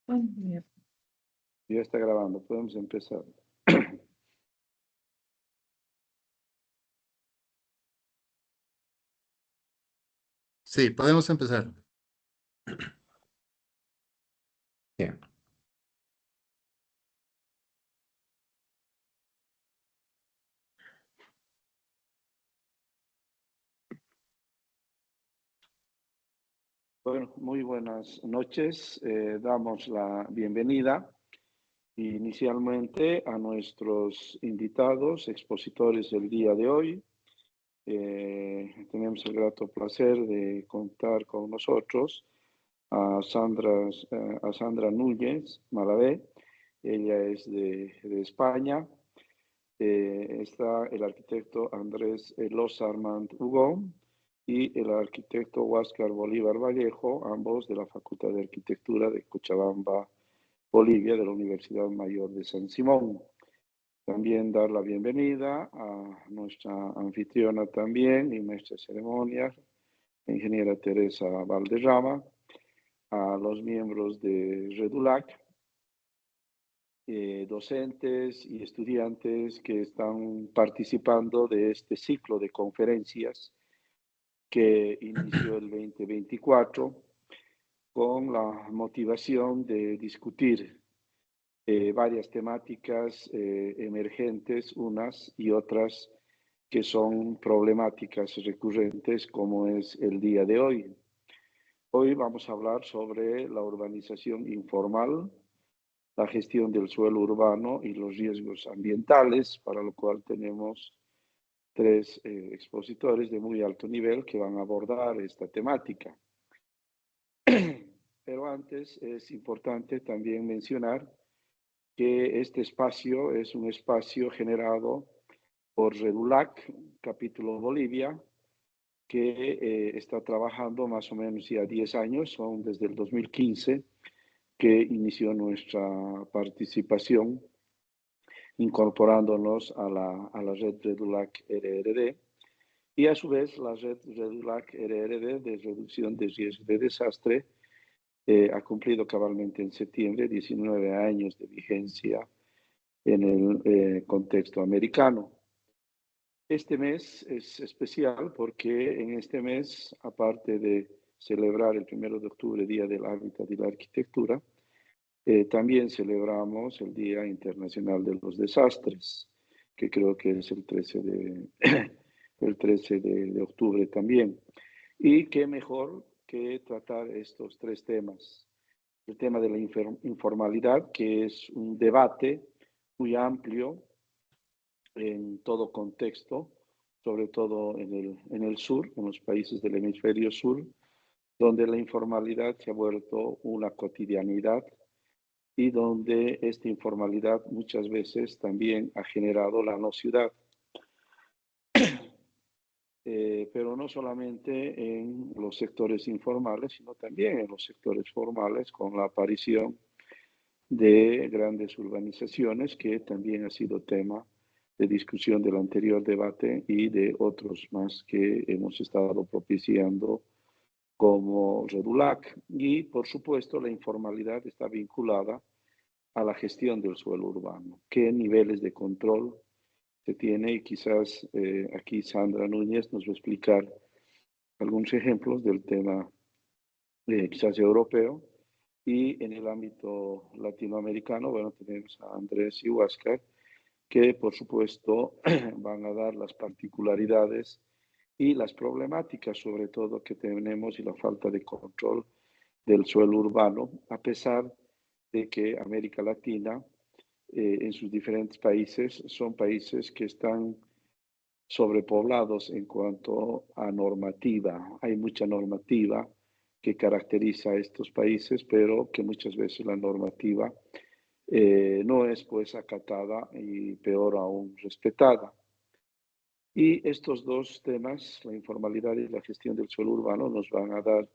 Bien. Ya está grabando, podemos empezar. Sí, podemos empezar. Bien. Bueno, muy buenas noches. Damos la bienvenida inicialmente a nuestros invitados, expositores del día de hoy. Tenemos el grato placer de contar con nosotros a Sandra Núñez Malavé. Ella es de España. Está el arquitecto Andrés Lozarmand Hugo y el arquitecto Huáscar Bolívar Vallejo, ambos de la Facultad de Arquitectura de Cochabamba, Bolivia, de la Universidad Mayor de San Simón. También dar la bienvenida a nuestra anfitriona también y maestra de ceremonias, la ingeniera Teresa Valderrama, a los miembros de REDULAC, docentes y estudiantes que están participando de este ciclo de conferencias que inició el 2024 con la motivación de discutir varias temáticas emergentes, unas y otras que son problemáticas recurrentes como es el día de hoy. Hoy vamos a hablar sobre la urbanización informal, la gestión del suelo urbano y los riesgos ambientales, para lo cual tenemos tres expositores de muy alto nivel que van a abordar esta temática. Pero antes es importante también mencionar que este espacio es un espacio generado por REDULAC, capítulo Bolivia, que está trabajando más o menos ya 10 años, son desde el 2015, que inició nuestra participación incorporándonos a la red REDULAC RRD y a su vez la red REDULAC RRD de reducción de riesgo de desastre ha cumplido cabalmente en septiembre 19 años de vigencia en el contexto americano. Este mes es especial porque en este mes, aparte de celebrar el 1 de octubre, Día del Hábitat y la Arquitectura, también celebramos el Día Internacional de los Desastres, que creo que es el 13 de octubre también. Y qué mejor que tratar estos tres temas. El tema de la informalidad, que es un debate muy amplio en todo contexto, sobre todo en el sur, en los países del hemisferio sur, donde la informalidad se ha vuelto una cotidianidad y donde esta informalidad muchas veces también ha generado la no ciudad. Pero no solamente en los sectores informales, sino también en los sectores formales, con la aparición de grandes urbanizaciones, que también ha sido tema de discusión del anterior debate y de otros más que hemos estado propiciando como REDULAC. Y, por supuesto, la informalidad está vinculada a la gestión del suelo urbano. ¿Qué niveles de control se tiene? Y quizás aquí Sandra Núñez nos va a explicar algunos ejemplos del tema quizás europeo. Y en el ámbito latinoamericano, bueno, tenemos a Andrés y Huáscar, que por supuesto van a dar las particularidades y las problemáticas, sobre todo, que tenemos y la falta de control del suelo urbano, a pesar de que América Latina, en sus diferentes países, son países que están sobrepoblados en cuanto a normativa. Hay mucha normativa que caracteriza a estos países, pero que muchas veces la normativa no es pues acatada y peor aún respetada. Y estos dos temas, la informalidad y la gestión del suelo urbano, nos van a dar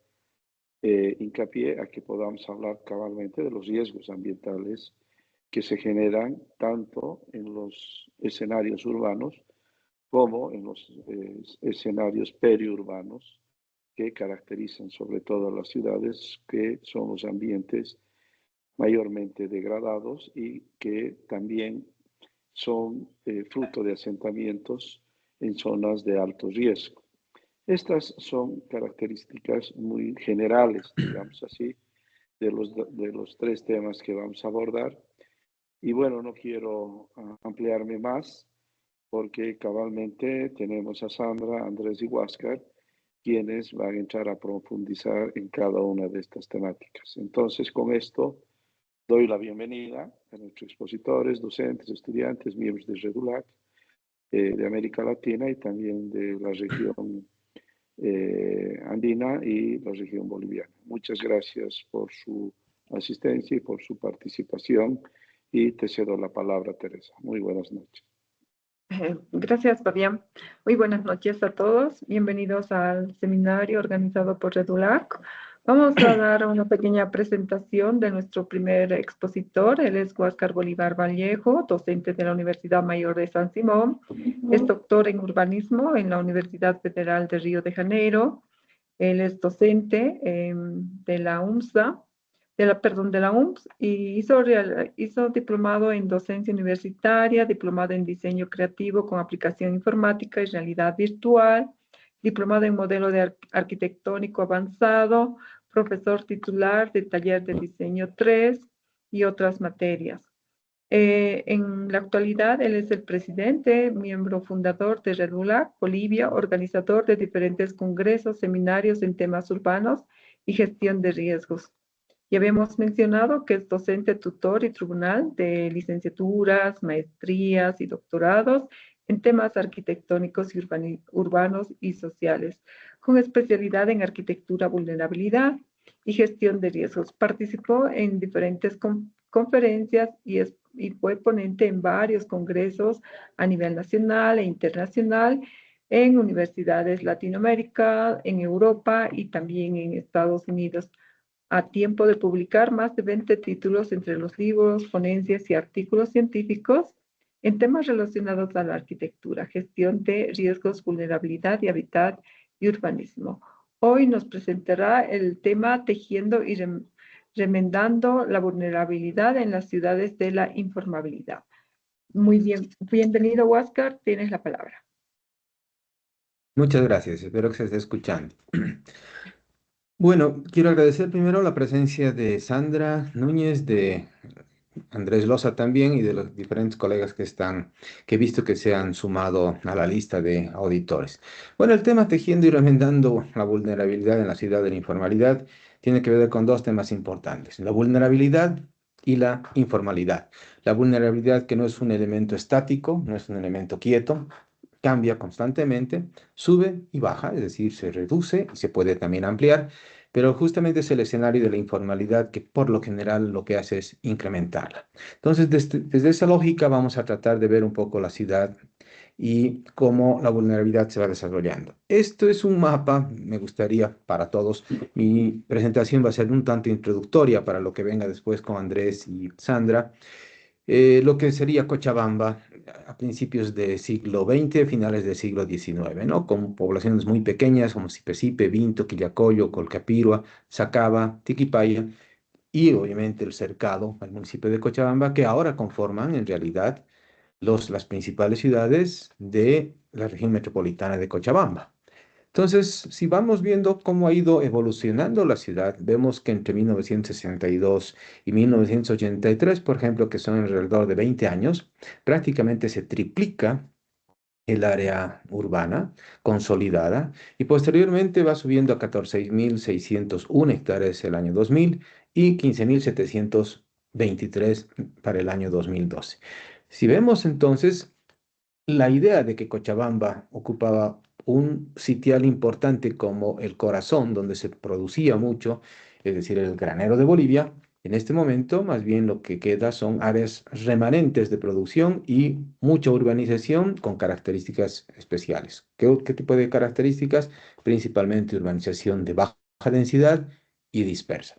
hincapié a que podamos hablar cabalmente de los riesgos ambientales que se generan tanto en los escenarios urbanos como en los escenarios periurbanos que caracterizan sobre todo las ciudades, que son los ambientes mayormente degradados y que también son fruto de asentamientos en zonas de alto riesgo. Estas son características muy generales, digamos así, de los tres temas que vamos a abordar. Y bueno, no quiero ampliarme más porque cabalmente tenemos a Sandra, Andrés y Huáscar, quienes van a entrar a profundizar en cada una de estas temáticas. Entonces, con esto, doy la bienvenida a nuestros expositores, docentes, estudiantes, miembros de REDULAC, de América Latina y también de la región andina y la región boliviana. Muchas gracias por su asistencia y por su participación y te cedo la palabra, Teresa. Muy buenas noches. Gracias, Fabián. Muy buenas noches a todos. Bienvenidos al seminario organizado por REDULAC. Vamos a dar una pequeña presentación de nuestro primer expositor. Él es Huáscar Bolívar Vallejo, docente de la Universidad Mayor de San Simón. Es doctor en urbanismo en la Universidad Federal de Río de Janeiro. Él es docente de la UMSA, de la UMS, y hizo diplomado en docencia universitaria, diplomado en diseño creativo con aplicación informática y realidad virtual, diplomado en modelo de arquitectónico avanzado, profesor titular de taller de diseño 3 y otras materias. En la actualidad, él es el presidente, miembro fundador de REDULAC Bolivia, organizador de diferentes congresos, seminarios en temas urbanos y gestión de riesgos. Ya habíamos mencionado que es docente, tutor y tribunal de licenciaturas, maestrías y doctorados en temas arquitectónicos y urbanos y sociales, con especialidad en arquitectura, vulnerabilidad y gestión de riesgos. Participó en diferentes conferencias y fue ponente en varios congresos a nivel nacional e internacional en universidades Latinoamérica, en Europa y también en Estados Unidos, a tiempo de publicar más de 20 títulos entre los libros, ponencias y artículos científicos en temas relacionados a la arquitectura, gestión de riesgos, vulnerabilidad y hábitat y urbanismo. Hoy nos presentará el tema tejiendo y remendando la vulnerabilidad en las ciudades de la informabilidad. Muy bien, bienvenido, Huáscar, tienes la palabra. Muchas gracias, espero que se esté escuchando. Bueno, quiero agradecer primero la presencia de Sandra Núñez, de Andrés Loza también y de los diferentes colegas que he visto que se han sumado a la lista de auditores. Bueno, el tema tejiendo y remendando la vulnerabilidad en la ciudad de la informalidad tiene que ver con dos temas importantes, la vulnerabilidad y la informalidad. La vulnerabilidad, que no es un elemento estático, no es un elemento quieto, cambia constantemente, sube y baja, es decir, se reduce y se puede también ampliar, pero justamente es el escenario de la informalidad que por lo general lo que hace es incrementarla. Entonces, desde esa lógica vamos a tratar de ver un poco la ciudad y cómo la vulnerabilidad se va desarrollando. Esto es un mapa, me gustaría para todos. Mi presentación va a ser un tanto introductoria para lo que venga después con Andrés y Sandra. Lo que sería Cochabamba a principios del siglo XX, finales del siglo XIX, ¿no? Con poblaciones muy pequeñas como Sipe, Vinto, Quillacollo, Colcapirua, Sacaba, Tiquipaya y obviamente el cercado, el municipio de Cochabamba, que ahora conforman en realidad las principales ciudades de la región metropolitana de Cochabamba. Entonces, si vamos viendo cómo ha ido evolucionando la ciudad, vemos que entre 1962 y 1983, por ejemplo, que son alrededor de 20 años, prácticamente se triplica el área urbana consolidada y posteriormente va subiendo a 14.601 hectáreas el año 2000 y 15.723 para el año 2012. Si vemos entonces la idea de que Cochabamba ocupaba un sitial importante como el corazón, donde se producía mucho, es decir, el granero de Bolivia, en este momento más bien lo que queda son áreas remanentes de producción y mucha urbanización con características especiales. ¿Qué tipo de características? Principalmente urbanización de baja densidad y dispersa.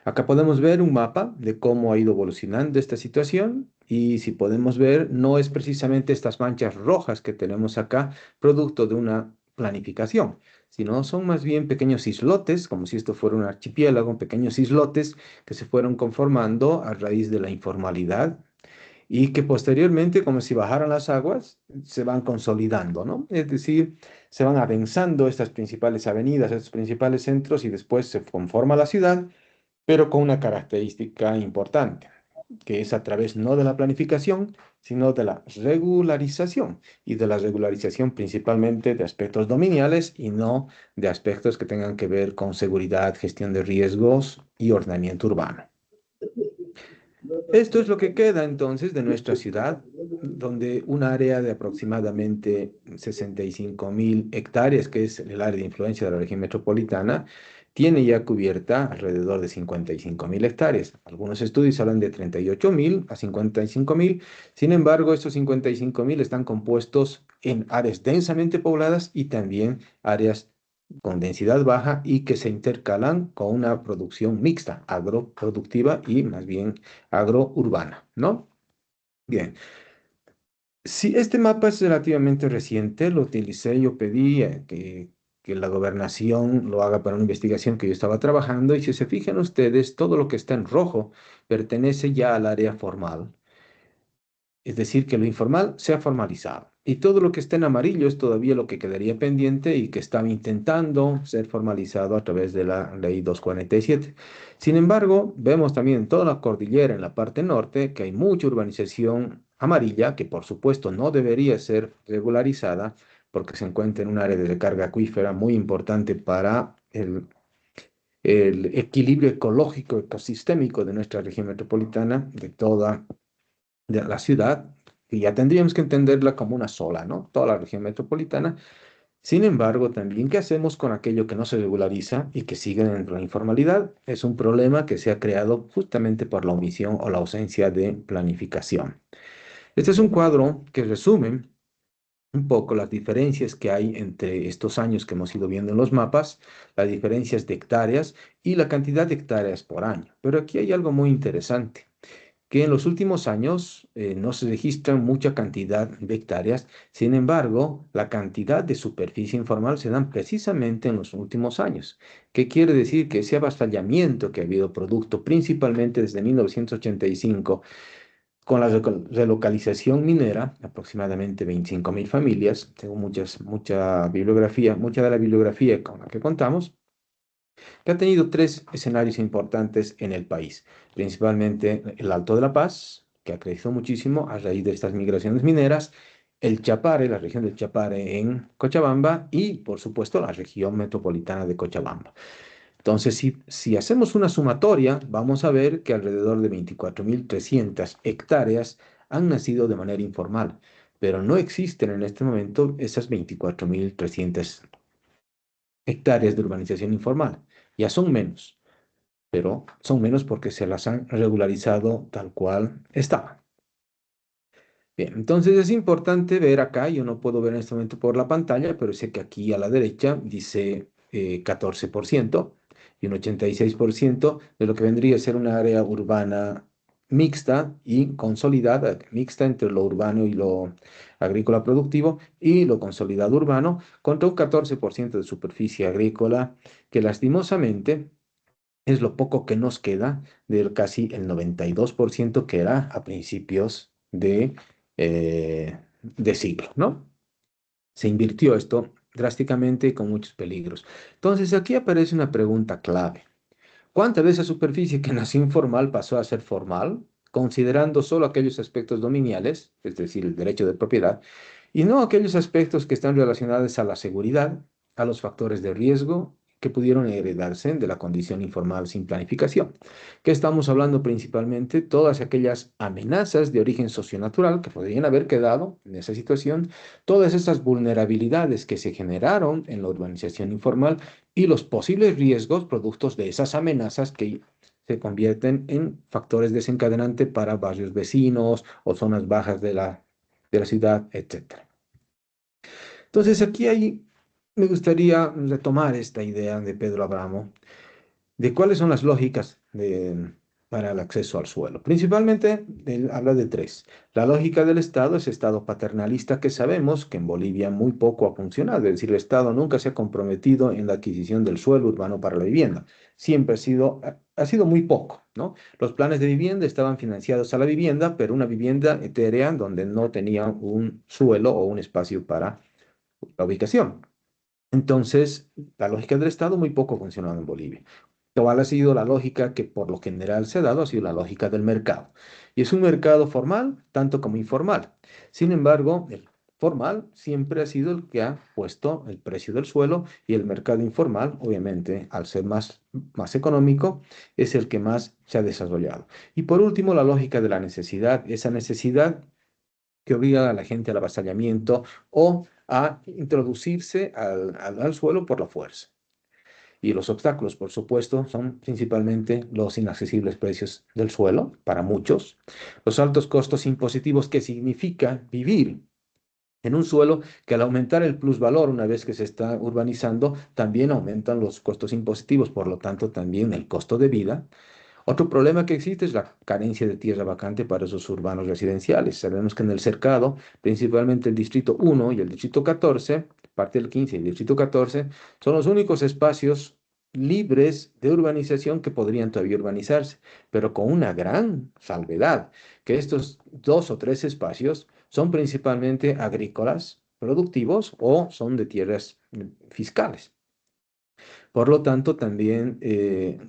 Acá podemos ver un mapa de cómo ha ido evolucionando esta situación y si podemos ver, no es precisamente estas manchas rojas que tenemos acá, producto de una planificación, sino son más bien pequeños islotes, como si esto fuera un archipiélago, pequeños islotes que se fueron conformando a raíz de la informalidad y que posteriormente, como si bajaran las aguas, se van consolidando, ¿no? Es decir, se van adensando estas principales avenidas, estos principales centros y después se conforma la ciudad, pero con una característica importante, que es a través no de la planificación, sino de la regularización, y de la regularización principalmente de aspectos dominiales y no de aspectos que tengan que ver con seguridad, gestión de riesgos y ordenamiento urbano. Esto es lo que queda entonces de nuestra ciudad, donde un área de aproximadamente 65.000 hectáreas, que es el área de influencia de la región metropolitana, tiene ya cubierta alrededor de 55.000 hectáreas. Algunos estudios hablan de 38.000 a 55.000. Sin embargo, estos 55.000 están compuestos en áreas densamente pobladas y también áreas con densidad baja y que se intercalan con una producción mixta, agroproductiva y más bien agrourbana, ¿no? Bien, si este mapa es relativamente reciente, lo utilicé, yo pedí que la gobernación lo haga para una investigación que yo estaba trabajando y si se fijan ustedes, todo lo que está en rojo pertenece ya al área formal. Es decir, que lo informal se ha formalizado. Y todo lo que está en amarillo es todavía lo que quedaría pendiente y que estaba intentando ser formalizado a través de la ley 247. Sin embargo, vemos también en toda la cordillera, en la parte norte, que hay mucha urbanización amarilla, que por supuesto no debería ser regularizada porque se encuentra en un área de recarga acuífera muy importante para el equilibrio ecológico, ecosistémico de nuestra región metropolitana, de toda de la ciudad, y ya tendríamos que entenderla como una sola, ¿no? Toda la región metropolitana. Sin embargo, también, ¿qué hacemos con aquello que no se regulariza y que sigue en la informalidad? Es un problema que se ha creado justamente por la omisión o la ausencia de planificación. Este es un cuadro que resume un poco las diferencias que hay entre estos años que hemos ido viendo en los mapas, las diferencias de hectáreas y la cantidad de hectáreas por año. Pero aquí hay algo muy interesante que en los últimos años no se registran mucha cantidad de hectáreas, sin embargo, la cantidad de superficie informal se dan precisamente en los últimos años. ¿Qué quiere decir? Que ese avasallamiento que ha habido producto principalmente desde 1985 con la relocalización minera, aproximadamente 25.000 familias, tengo mucha bibliografía, mucha de la bibliografía con la que contamos, que ha tenido tres escenarios importantes en el país, principalmente el Alto de la Paz, que ha crecido muchísimo a raíz de estas migraciones mineras, el Chapare, la región del Chapare en Cochabamba y, por supuesto, la región metropolitana de Cochabamba. Entonces, si hacemos una sumatoria, vamos a ver que alrededor de 24.300 hectáreas han nacido de manera informal, pero no existen en este momento esas 24.300 hectáreas de urbanización informal. Ya son menos, pero son menos porque se las han regularizado tal cual estaban. Bien, entonces es importante ver acá, yo no puedo ver en este momento por la pantalla, pero sé que aquí a la derecha dice 14% y un 86% de lo que vendría a ser una área urbana mixta y consolidada, mixta entre lo urbano y lo agrícola productivo y lo consolidado urbano, contra un 14% de superficie agrícola que lastimosamente es lo poco que nos queda del casi el 92% que era a principios de siglo, ¿no? Se invirtió esto drásticamente y con muchos peligros. Entonces, aquí aparece una pregunta clave. ¿Cuánta de esa superficie que nació informal pasó a ser formal, considerando solo aquellos aspectos dominiales, es decir, el derecho de propiedad, y no aquellos aspectos que están relacionados a la seguridad, a los factores de riesgo que pudieron heredarse de la condición informal sin planificación? Que estamos hablando principalmente todas aquellas amenazas de origen socionatural que podrían haber quedado en esa situación, todas esas vulnerabilidades que se generaron en la urbanización informal y los posibles riesgos productos de esas amenazas que se convierten en factores desencadenantes para barrios vecinos o zonas bajas de la ciudad, etcétera. Entonces, me gustaría retomar esta idea de Pedro Abramo, de cuáles son las lógicas para el acceso al suelo. Principalmente, él habla de tres. La lógica del Estado es Estado paternalista, que sabemos que en Bolivia muy poco ha funcionado. Es decir, el Estado nunca se ha comprometido en la adquisición del suelo urbano para la vivienda. Siempre ha sido muy poco, ¿no? Los planes de vivienda estaban financiados a la vivienda, pero una vivienda etérea donde no tenía un suelo o un espacio para la ubicación. Entonces, la lógica del Estado muy poco ha funcionado en Bolivia. ¿Cuál ha sido la lógica que por lo general se ha dado? Ha sido la lógica del mercado. Y es un mercado formal tanto como informal. Sin embargo, el formal siempre ha sido el que ha puesto el precio del suelo y el mercado informal, obviamente, al ser más económico, es el que más se ha desarrollado. Y por último, la lógica de la necesidad, esa necesidad que obliga a la gente al avasallamiento o a introducirse al suelo por la fuerza. Y los obstáculos, por supuesto, son principalmente los inaccesibles precios del suelo para muchos, los altos costos impositivos que significa vivir en un suelo que al aumentar el plusvalor una vez que se está urbanizando, también aumentan los costos impositivos, por lo tanto también el costo de vida. Otro problema que existe es la carencia de tierra vacante para esos urbanos residenciales. Sabemos que en el cercado, principalmente el distrito 1 y el distrito 14, parte del 15 y el distrito 14, son los únicos espacios libres de urbanización que podrían todavía urbanizarse, pero con una gran salvedad, que estos dos o tres espacios son principalmente agrícolas, productivos o son de tierras fiscales. Por lo tanto, también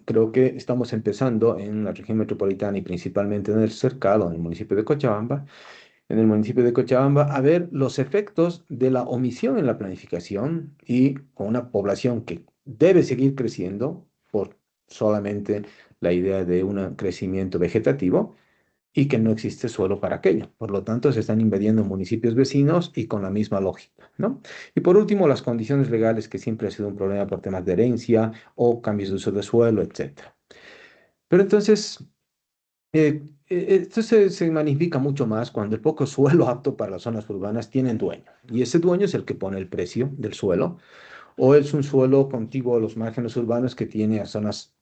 creo que estamos empezando en la región metropolitana y principalmente en el cercado, en el municipio de Cochabamba, a ver los efectos de la omisión en la planificación y con una población que debe seguir creciendo por solamente la idea de un crecimiento vegetativo y que no existe suelo para aquello. Por lo tanto, se están invadiendo municipios vecinos y con la misma lógica, ¿no? Y por último, las condiciones legales, que siempre ha sido un problema por temas de herencia o cambios de uso de suelo, etcétera. Pero entonces, esto se magnifica mucho más cuando el poco suelo apto para las zonas urbanas tienen dueño. Y ese dueño es el que pone el precio del suelo, o es un suelo contiguo a los márgenes urbanos que tiene a zonas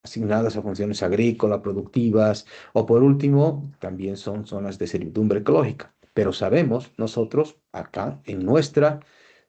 asignadas a funciones agrícolas, productivas, o por último, también son zonas de servidumbre ecológica. Pero sabemos nosotros, acá en nuestra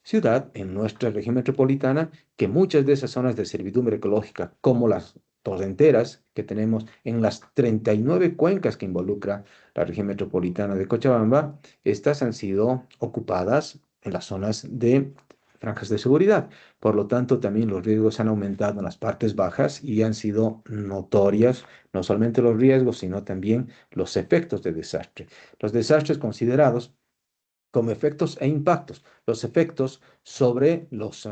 ciudad, en nuestra región metropolitana, que muchas de esas zonas de servidumbre ecológica, como las torrenteras que tenemos en las 39 cuencas que involucra la región metropolitana de Cochabamba, estas han sido ocupadas en las zonas de franjas de seguridad. Por lo tanto, también los riesgos han aumentado en las partes bajas y han sido notorias no solamente los riesgos, sino también los efectos de desastre. Los desastres considerados como efectos e impactos. Los efectos sobre los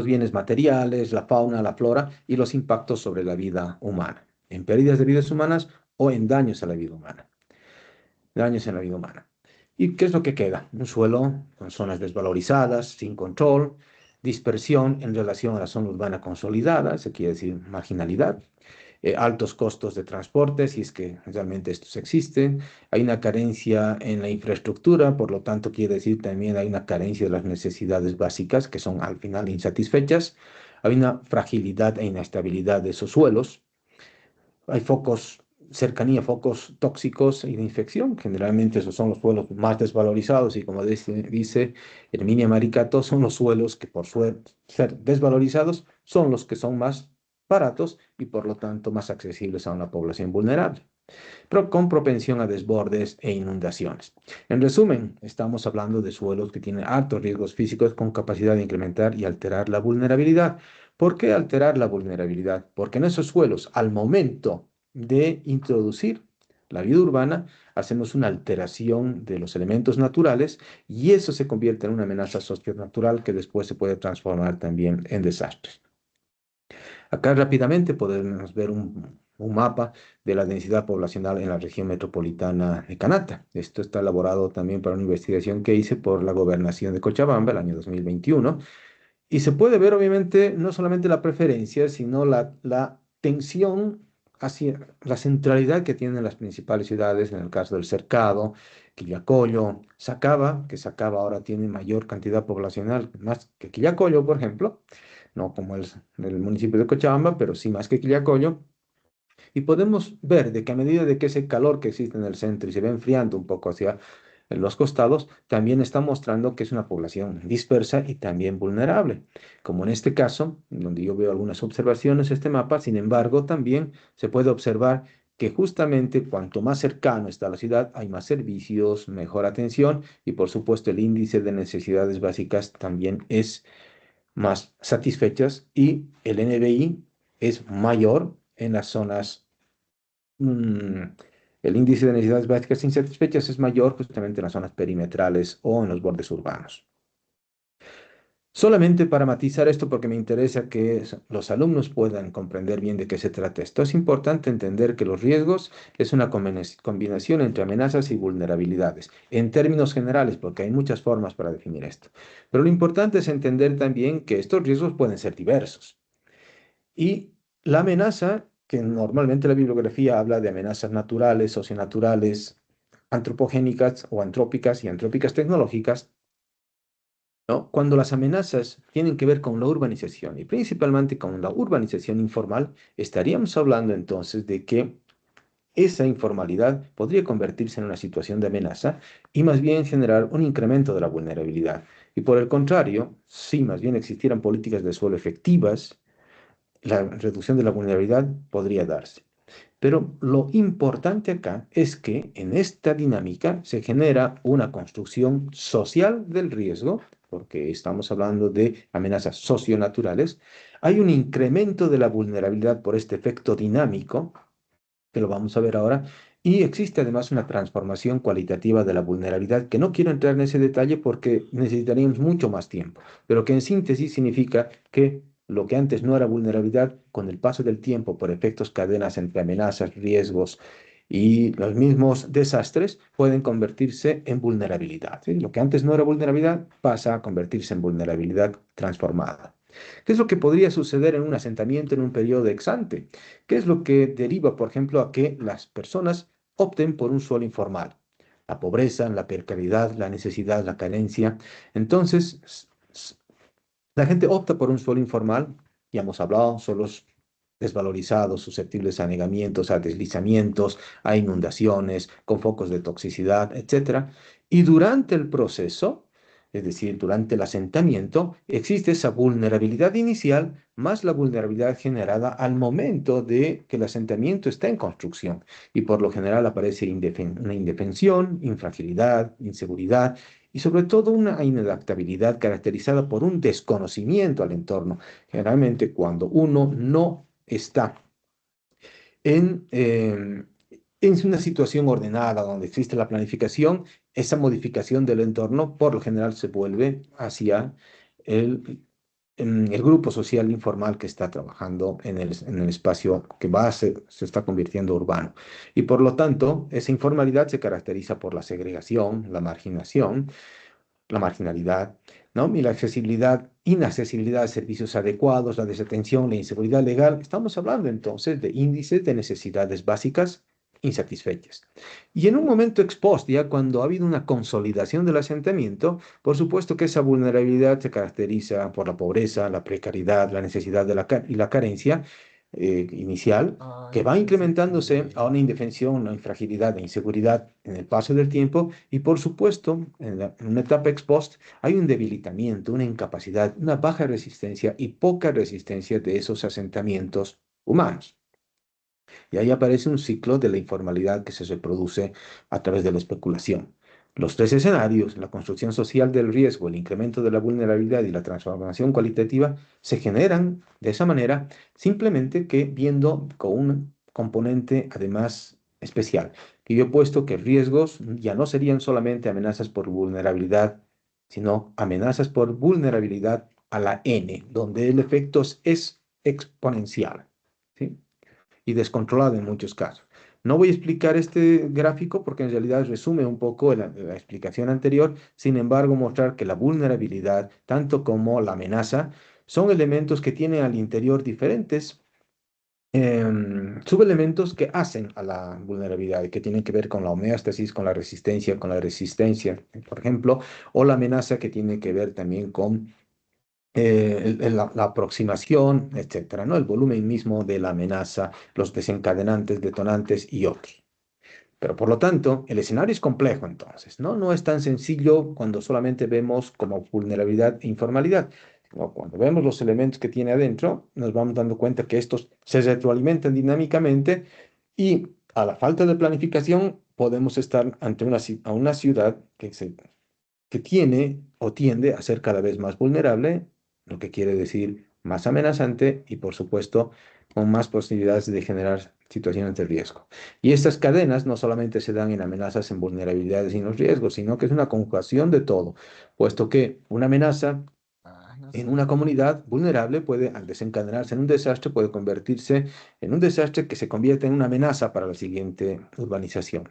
bienes materiales, la fauna, la flora y los impactos sobre la vida humana, en pérdidas de vidas humanas o en daños a la vida humana. Daños en la vida humana. ¿Y qué es lo que queda? Un suelo con zonas desvalorizadas, sin control, dispersión en relación a la zona urbana consolidada, se quiere decir marginalidad, altos costos de transporte, si es que realmente estos existen, hay una carencia en la infraestructura, por lo tanto quiere decir también hay una carencia de las necesidades básicas que son al final insatisfechas, hay una fragilidad e inestabilidad de esos suelos, hay cercanía a focos tóxicos y de infección. Generalmente esos son los suelos más desvalorizados y como dice Herminia Maricato, son los suelos que por ser desvalorizados son los que son más baratos y por lo tanto más accesibles a una población vulnerable, pero con propensión a desbordes e inundaciones. En resumen, estamos hablando de suelos que tienen altos riesgos físicos con capacidad de incrementar y alterar la vulnerabilidad. ¿Por qué alterar la vulnerabilidad? Porque en esos suelos, al momento de introducir la vida urbana, hacemos una alteración de los elementos naturales y eso se convierte en una amenaza socionatural que después se puede transformar también en desastres. Acá rápidamente podemos ver un mapa de la densidad poblacional en la región metropolitana de Canata. Esto está elaborado también para una investigación que hice por la Gobernación de Cochabamba el año 2021. Y se puede ver obviamente no solamente la preferencia, sino la tensión hacia la centralidad que tienen las principales ciudades, en el caso del Cercado, Quillacollo, Sacaba, que Sacaba ahora tiene mayor cantidad poblacional, más que Quillacollo, por ejemplo, no como el municipio de Cochabamba, pero sí más que Quillacollo. Y podemos ver de que a medida de que ese calor que existe en el centro y se va enfriando un poco hacia los costados, también está mostrando que es una población dispersa y también vulnerable. Como en este caso, donde yo veo algunas observaciones, este mapa, sin embargo, también se puede observar que justamente cuanto más cercano está la ciudad, hay más servicios, mejor atención y por supuesto el índice de necesidades básicas también es más satisfechas y el NBI es mayor en las zonas, mm, el índice de necesidades básicas insatisfechas es mayor justamente en las zonas perimetrales o en los bordes urbanos. Solamente para matizar esto, porque me interesa que los alumnos puedan comprender bien de qué se trata esto, es importante entender que los riesgos es una combinación entre amenazas y vulnerabilidades, en términos generales, porque hay muchas formas para definir esto. Pero lo importante es entender también que estos riesgos pueden ser diversos. Y la amenaza, que normalmente la bibliografía habla de amenazas naturales, socionaturales, antropogénicas o antrópicas y antrópicas tecnológicas, ¿no? Cuando las amenazas tienen que ver con la urbanización y principalmente con la urbanización informal, estaríamos hablando entonces de que esa informalidad podría convertirse en una situación de amenaza y más bien generar un incremento de la vulnerabilidad. Y por el contrario, si más bien existieran políticas de suelo efectivas, la reducción de la vulnerabilidad podría darse. Pero lo importante acá es que en esta dinámica se genera una construcción social del riesgo, porque estamos hablando de amenazas socionaturales. Hay un incremento de la vulnerabilidad por este efecto dinámico, que lo vamos a ver ahora, y existe además una transformación cualitativa de la vulnerabilidad, que no quiero entrar en ese detalle porque necesitaríamos mucho más tiempo, pero que en síntesis significa que lo que antes no era vulnerabilidad, con el paso del tiempo, por efectos cadenas entre amenazas, riesgos y los mismos desastres, pueden convertirse en vulnerabilidad, ¿sí? Lo que antes no era vulnerabilidad pasa a convertirse en vulnerabilidad transformada. ¿Qué es lo que podría suceder en un asentamiento en un periodo ex ante? ¿Qué es lo que deriva, por ejemplo, a que las personas opten por un suelo informal? La pobreza, la precariedad, la necesidad, la carencia. Entonces, la gente opta por un suelo informal, ya hemos hablado, suelos desvalorizados, susceptibles a anegamientos, a deslizamientos, a inundaciones, con focos de toxicidad, etcétera. Y durante el proceso, es decir, durante el asentamiento, existe esa vulnerabilidad inicial más la vulnerabilidad generada al momento de que el asentamiento está en construcción. Y por lo general aparece una indefensión, infragilidad, inseguridad y sobre todo una inadaptabilidad caracterizada por un desconocimiento al entorno. Generalmente cuando uno no está en, en una situación ordenada donde existe la planificación, esa modificación del entorno por lo general se vuelve hacia el grupo social informal que está trabajando en el espacio que se está convirtiendo urbano. Y por lo tanto, esa informalidad se caracteriza por la segregación, la marginación, la marginalidad, ¿no? Y la accesibilidad, inaccesibilidad a servicios adecuados, la desatención, la inseguridad legal. Estamos hablando entonces de índices de necesidades básicas insatisfechas. Y en un momento ex post, ya cuando ha habido una consolidación del asentamiento, por supuesto que esa vulnerabilidad se caracteriza por la pobreza, la precariedad, la necesidad y la carencia inicial, que va incrementándose a una indefensión, una fragilidad e inseguridad en el paso del tiempo y por supuesto en una etapa ex post hay un debilitamiento, una incapacidad, una baja resistencia y poca resistencia de esos asentamientos humanos. Y ahí aparece un ciclo de la informalidad que se reproduce a través de la especulación. Los tres escenarios, la construcción social del riesgo, el incremento de la vulnerabilidad y la transformación cualitativa, se generan de esa manera simplemente que viendo con un componente además especial, que yo he puesto que riesgos ya no serían solamente amenazas por vulnerabilidad, sino amenazas por vulnerabilidad a la N, donde el efecto es exponencial, ¿sí? Y descontrolado en muchos casos. No voy a explicar este gráfico porque en realidad resume un poco la explicación anterior, sin embargo mostrar que la vulnerabilidad, tanto como la amenaza, son elementos que tienen al interior diferentes subelementos que hacen a la vulnerabilidad y que tienen que ver con la homeostasis, con la resistencia, por ejemplo, o la amenaza que tiene que ver también con la aproximación, etcétera, ¿no? El volumen mismo de la amenaza, los desencadenantes, detonantes y otros. Pero por lo tanto, el escenario es complejo entonces, ¿no? No es tan sencillo cuando solamente vemos como vulnerabilidad e informalidad. Cuando vemos los elementos que tiene adentro, nos vamos dando cuenta que estos se retroalimentan dinámicamente y a la falta de planificación podemos estar ante una ciudad que tiene o tiende a ser cada vez más vulnerable, lo que quiere decir más amenazante y, por supuesto, con más posibilidades de generar situaciones de riesgo. Y estas cadenas no solamente se dan en amenazas, en vulnerabilidades y en los riesgos, sino que es una conjugación de todo, puesto que una amenaza en una comunidad vulnerable puede, al desencadenarse en un desastre, puede convertirse en un desastre que se convierte en una amenaza para la siguiente urbanización.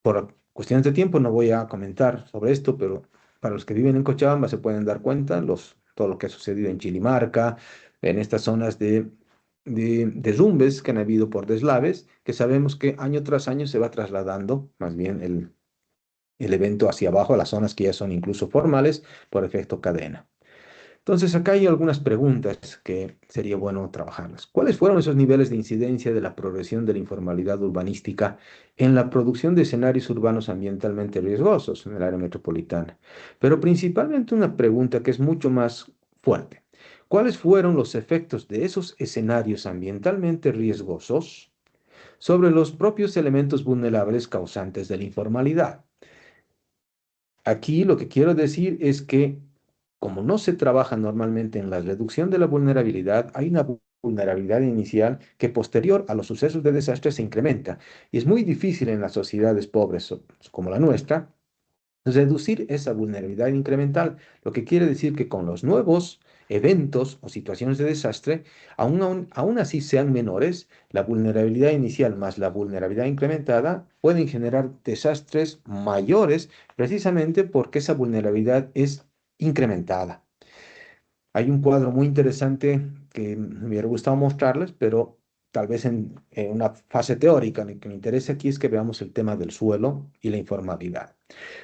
Por cuestiones de tiempo no voy a comentar sobre esto, pero para los que viven en Cochabamba se pueden dar cuenta todo lo que ha sucedido en Chilimarca, en estas zonas de derrumbes que han habido por deslaves, que sabemos que año tras año se va trasladando más bien el evento hacia abajo, a las zonas que ya son incluso formales por efecto cadena. Entonces, acá hay algunas preguntas que sería bueno trabajarlas. ¿Cuáles fueron esos niveles de incidencia de la progresión de la informalidad urbanística en la producción de escenarios urbanos ambientalmente riesgosos en el área metropolitana? Pero principalmente una pregunta que es mucho más fuerte. ¿Cuáles fueron los efectos de esos escenarios ambientalmente riesgosos sobre los propios elementos vulnerables causantes de la informalidad? Aquí lo que quiero decir es que como no se trabaja normalmente en la reducción de la vulnerabilidad, hay una vulnerabilidad inicial que posterior a los sucesos de desastre se incrementa. Y es muy difícil en las sociedades pobres como la nuestra reducir esa vulnerabilidad incremental, lo que quiere decir que con los nuevos eventos o situaciones de desastre, aún así sean menores, la vulnerabilidad inicial más la vulnerabilidad incrementada pueden generar desastres mayores precisamente porque esa vulnerabilidad es incrementada. Hay un cuadro muy interesante que me hubiera gustado mostrarles, pero tal vez en una fase teórica. Lo que me interesa aquí es que veamos el tema del suelo y la informalidad.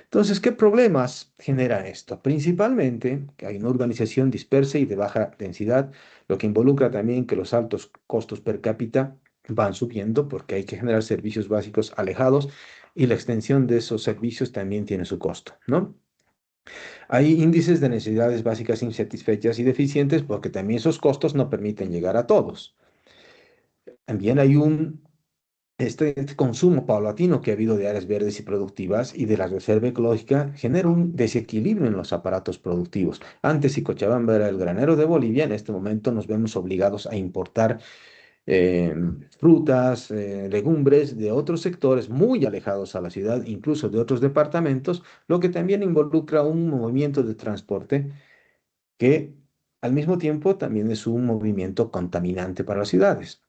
Entonces, ¿qué problemas genera esto? Principalmente que hay una urbanización dispersa y de baja densidad, lo que involucra también que los altos costos per cápita van subiendo porque hay que generar servicios básicos alejados y la extensión de esos servicios también tiene su costo, ¿no? Hay índices de necesidades básicas insatisfechas y deficientes porque también esos costos no permiten llegar a todos. También hay este consumo paulatino que ha habido de áreas verdes y productivas y de la reserva ecológica genera un desequilibrio en los aparatos productivos. Antes, si Cochabamba era el granero de Bolivia, en este momento nos vemos obligados a importar eh, frutas, legumbres de otros sectores muy alejados a la ciudad, incluso de otros departamentos, lo que también involucra un movimiento de transporte que al mismo tiempo también es un movimiento contaminante para las ciudades.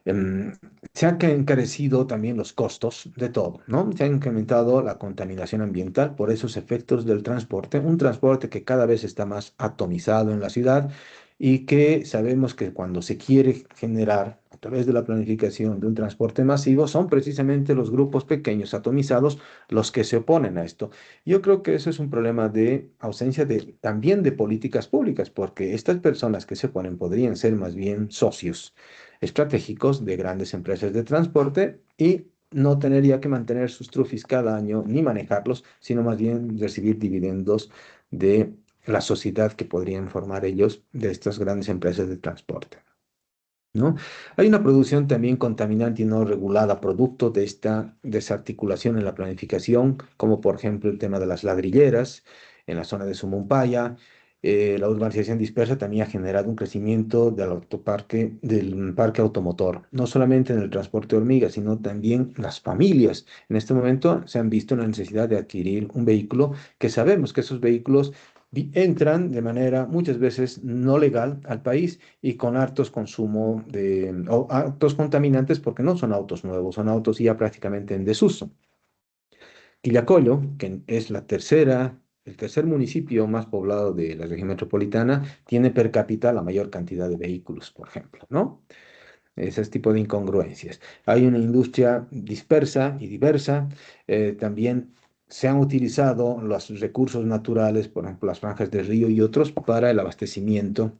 Em, Se han encarecido también los costos de todo, ¿no? Se ha incrementado la contaminación ambiental por esos efectos del transporte, un transporte que cada vez está más atomizado en la ciudad y que sabemos que cuando se quiere generar a través de la planificación de un transporte masivo, son precisamente los grupos pequeños atomizados los que se oponen a esto. Yo creo que eso es un problema de ausencia también de políticas públicas, porque estas personas que se oponen podrían ser más bien socios estratégicos de grandes empresas de transporte y no tendría que mantener sus trufis cada año ni manejarlos, sino más bien recibir dividendos de la sociedad que podrían formar ellos de estas grandes empresas de transporte, ¿no? Hay una producción también contaminante y no regulada, producto de esta desarticulación en la planificación, como por ejemplo el tema de las ladrilleras en la zona de Sumumpaya. La urbanización dispersa también ha generado un crecimiento del parque automotor, no solamente en el transporte de hormigas, sino también las familias. En este momento se han visto la necesidad de adquirir un vehículo que sabemos que esos vehículos entran de manera muchas veces no legal al país y con hartos consumo o hartos contaminantes porque no son autos nuevos, son autos ya prácticamente en desuso. Quillacollo, que es la tercera el tercer municipio más poblado de la región metropolitana tiene per cápita la mayor cantidad de vehículos, por ejemplo, ¿no? Ese tipo de incongruencias. Hay una industria dispersa y diversa. También se han utilizado los recursos naturales, por ejemplo, las franjas de río y otros, para el abastecimiento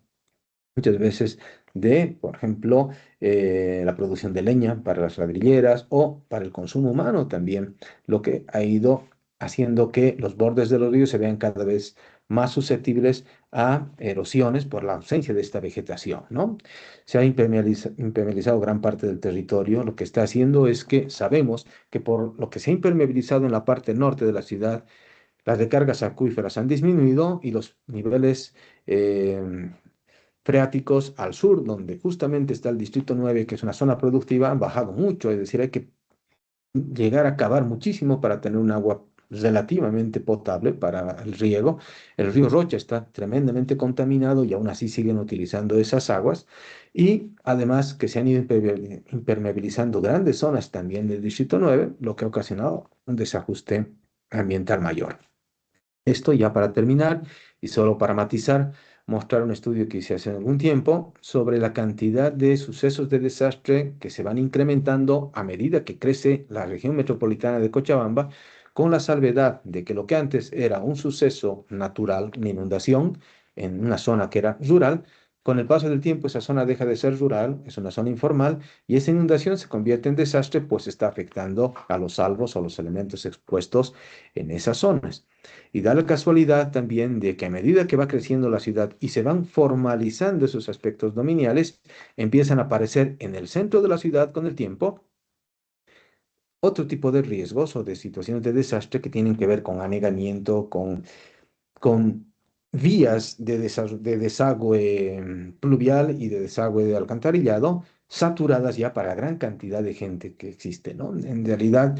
muchas veces de, por ejemplo, la producción de leña para las ladrilleras o para el consumo humano también, lo que ha ido haciendo que los bordes de los ríos se vean cada vez más susceptibles a erosiones por la ausencia de esta vegetación, ¿no? Se ha impermeabilizado gran parte del territorio. Lo que está haciendo es que sabemos que por lo que se ha impermeabilizado en la parte norte de la ciudad, las recargas acuíferas han disminuido y los niveles freáticos al sur, donde justamente está el Distrito 9, que es una zona productiva, han bajado mucho. Es decir, hay que llegar a cavar muchísimo para tener un agua relativamente potable para el riego. El río Rocha está tremendamente contaminado y aún así siguen utilizando esas aguas. Y además que se han ido impermeabilizando grandes zonas también del Distrito 9, lo que ha ocasionado un desajuste ambiental mayor. Esto ya para terminar y solo para matizar, mostrar un estudio que hice hace algún tiempo sobre la cantidad de sucesos de desastre que se van incrementando a medida que crece la región metropolitana de Cochabamba, con la salvedad de que lo que antes era un suceso natural, una inundación en una zona que era rural, con el paso del tiempo esa zona deja de ser rural, es una zona informal y esa inundación se convierte en desastre, pues está afectando a los salvos o los elementos expuestos en esas zonas. Y da la casualidad también de que a medida que va creciendo la ciudad y se van formalizando esos aspectos dominiales, empiezan a aparecer en el centro de la ciudad con el tiempo otro tipo de riesgos o de situaciones de desastre que tienen que ver con anegamiento, con vías de desagüe pluvial y de desagüe de alcantarillado saturadas ya para la gran cantidad de gente que existe, ¿no? En realidad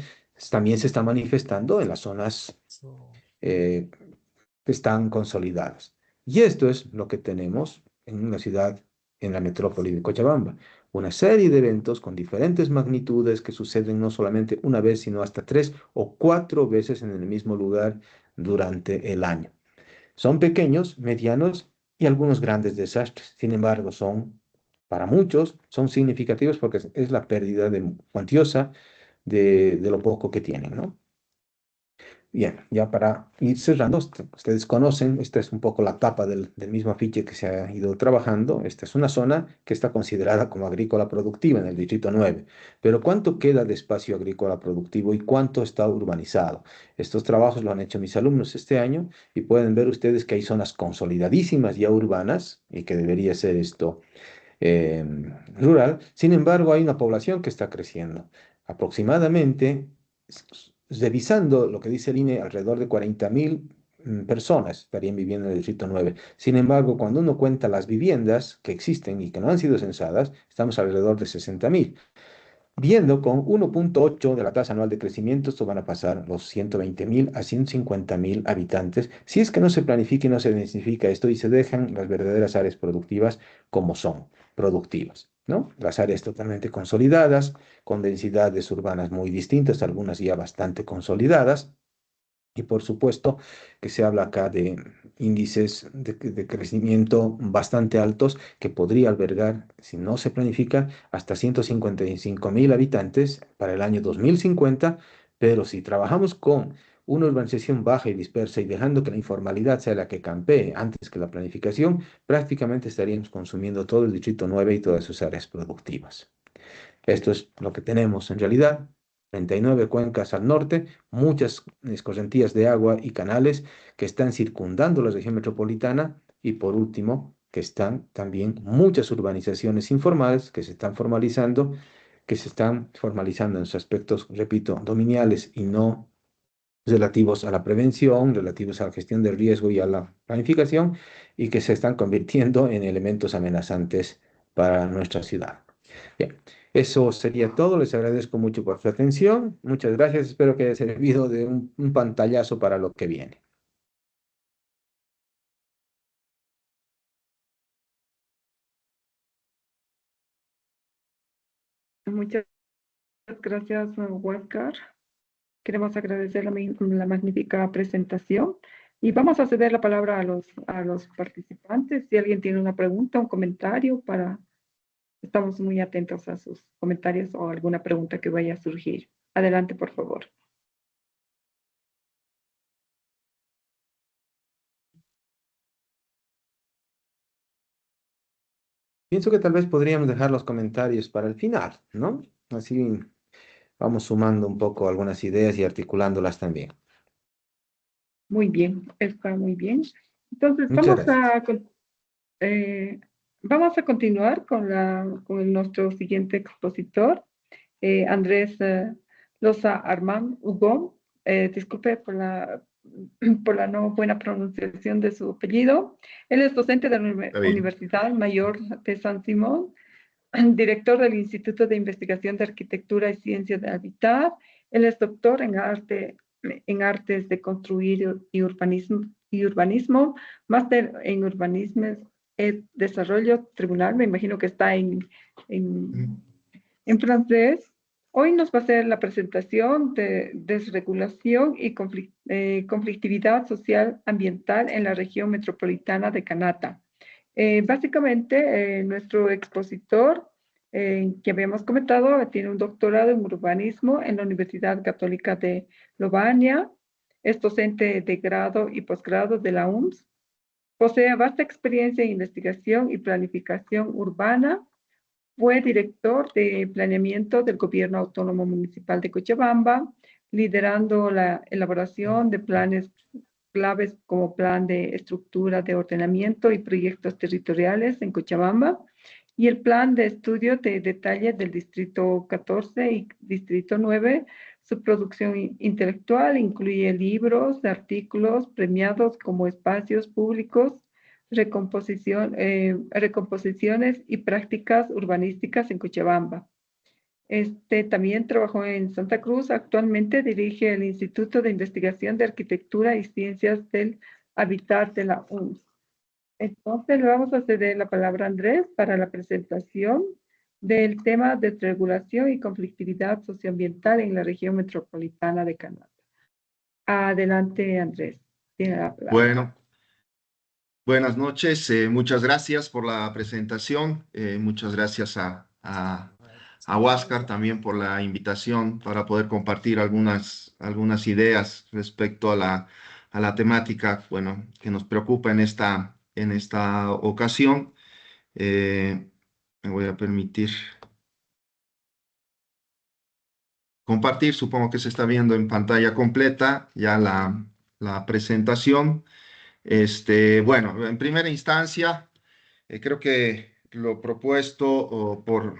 también se está manifestando en las zonas eh, que están consolidadas. Y esto es lo que tenemos en una ciudad, en la metrópoli de Cochabamba. Una serie de eventos con diferentes magnitudes que suceden no solamente una vez, sino hasta 3 o 4 veces en el mismo lugar durante el año. Son pequeños, medianos y algunos grandes desastres. Sin embargo, para muchos, son significativos porque es la pérdida cuantiosa de lo poco que tienen, ¿no? Bien, ya para ir cerrando, ustedes conocen, esta es un poco la tapa del mismo afiche que se ha ido trabajando. Esta es una zona que está considerada como agrícola productiva en el Distrito 9. Pero ¿cuánto queda de espacio agrícola productivo y cuánto está urbanizado? Estos trabajos lo han hecho mis alumnos este año y pueden ver ustedes que hay zonas consolidadísimas ya urbanas y que debería ser esto eh, rural. Sin embargo, hay una población que está creciendo. Aproximadamente, revisando lo que dice el INE, alrededor de 40.000 personas estarían viviendo en el Distrito 9. Sin embargo, cuando uno cuenta las viviendas que existen y que no han sido censadas, estamos alrededor de 60.000. Viendo con 1,8 de la tasa anual de crecimiento, esto van a pasar los 120.000 a 150.000 habitantes, si es que no se planifica y no se densifica esto y se dejan las verdaderas áreas productivas como son, productivas, ¿no? Las áreas totalmente consolidadas, con densidades urbanas muy distintas, algunas ya bastante consolidadas, y por supuesto que se habla acá de índices de crecimiento bastante altos que podría albergar, si no se planifica, hasta 155.000 habitantes para el año 2050, pero si trabajamos con una urbanización baja y dispersa y dejando que la informalidad sea la que campee antes que la planificación, prácticamente estaríamos consumiendo todo el Distrito 9 y todas sus áreas productivas. Esto es lo que tenemos en realidad. 39 cuencas al norte, muchas escorrentías de agua y canales que están circundando la región metropolitana y por último, que están también muchas urbanizaciones informales que se están formalizando en sus aspectos, repito, dominiales y no relativos a la prevención, relativos a la gestión del riesgo y a la planificación y que se están convirtiendo en elementos amenazantes para nuestra ciudad. Bien, eso sería todo. Les agradezco mucho por su atención. Muchas gracias. Espero que haya servido de un pantallazo para lo que viene. Muchas gracias, Huáscar. Queremos agradecer la magnífica presentación Y vamos a ceder la palabra a los participantes. Si alguien tiene una pregunta, un comentario, estamos muy atentos a sus comentarios o alguna pregunta que vaya a surgir. Adelante, por favor. Pienso que tal vez podríamos dejar los comentarios para el final, ¿no? Así vamos sumando un poco algunas ideas y articulándolas también. Muy bien, está muy bien. Entonces, Muchas gracias. eh, vamos a continuar con nuestro siguiente expositor, Andrés Loza Armán Hugo. Disculpe por la no buena pronunciación de su apellido. Él es docente de la Está bien. Universidad Mayor de San Simón, director del Instituto de Investigación de Arquitectura y Ciencia de Habitat. Él es doctor en artes de construir y urbanismo, máster en urbanismo y desarrollo tribunal. Me imagino que está en francés. Hoy nos va a hacer la presentación de desregulación y conflictividad social ambiental en la región metropolitana de Kanata. Básicamente, nuestro expositor, que habíamos comentado, tiene un doctorado en urbanismo en la Universidad Católica de Lovania, es docente de grado y posgrado de la UMS, posee vasta experiencia en investigación y planificación urbana, fue director de planeamiento del Gobierno Autónomo Municipal de Cochabamba, liderando la elaboración de planes claves como plan de estructura de ordenamiento y proyectos territoriales en Cochabamba y el plan de estudio de detalle del Distrito 14 y Distrito 9. Su producción intelectual incluye libros, artículos premiados como espacios públicos, recomposiciones y prácticas urbanísticas en Cochabamba. También trabajó en Santa Cruz. Actualmente dirige el Instituto de Investigación de Arquitectura y Ciencias del Habitat de la UNS. Entonces, le vamos a ceder la palabra a Andrés para la presentación del tema de desregulación y conflictividad socioambiental en la región metropolitana de Canadá. Adelante, Andrés. Tiene la palabra. Bueno, buenas noches. Muchas gracias por la presentación. Muchas gracias a Huáscar también por la invitación para poder compartir algunas ideas respecto a la temática, bueno, que nos preocupa en esta ocasión. Me voy a permitir compartir. Supongo que se está viendo en pantalla completa ya la presentación. Bueno, en primera instancia, creo que lo propuesto por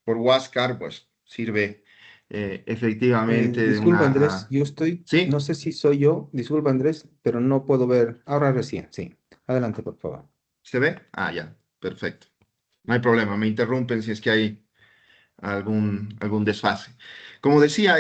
Huáscar, pues sirve efectivamente de Disculpa, Andrés, una... yo estoy, ¿Sí? no sé si soy yo, disculpa, Andrés, pero no puedo ver. Ahora recién, sí. Adelante, por favor. ¿Se ve? Ah, ya, perfecto. No hay problema, me interrumpen si es que hay algún desfase. Como decía,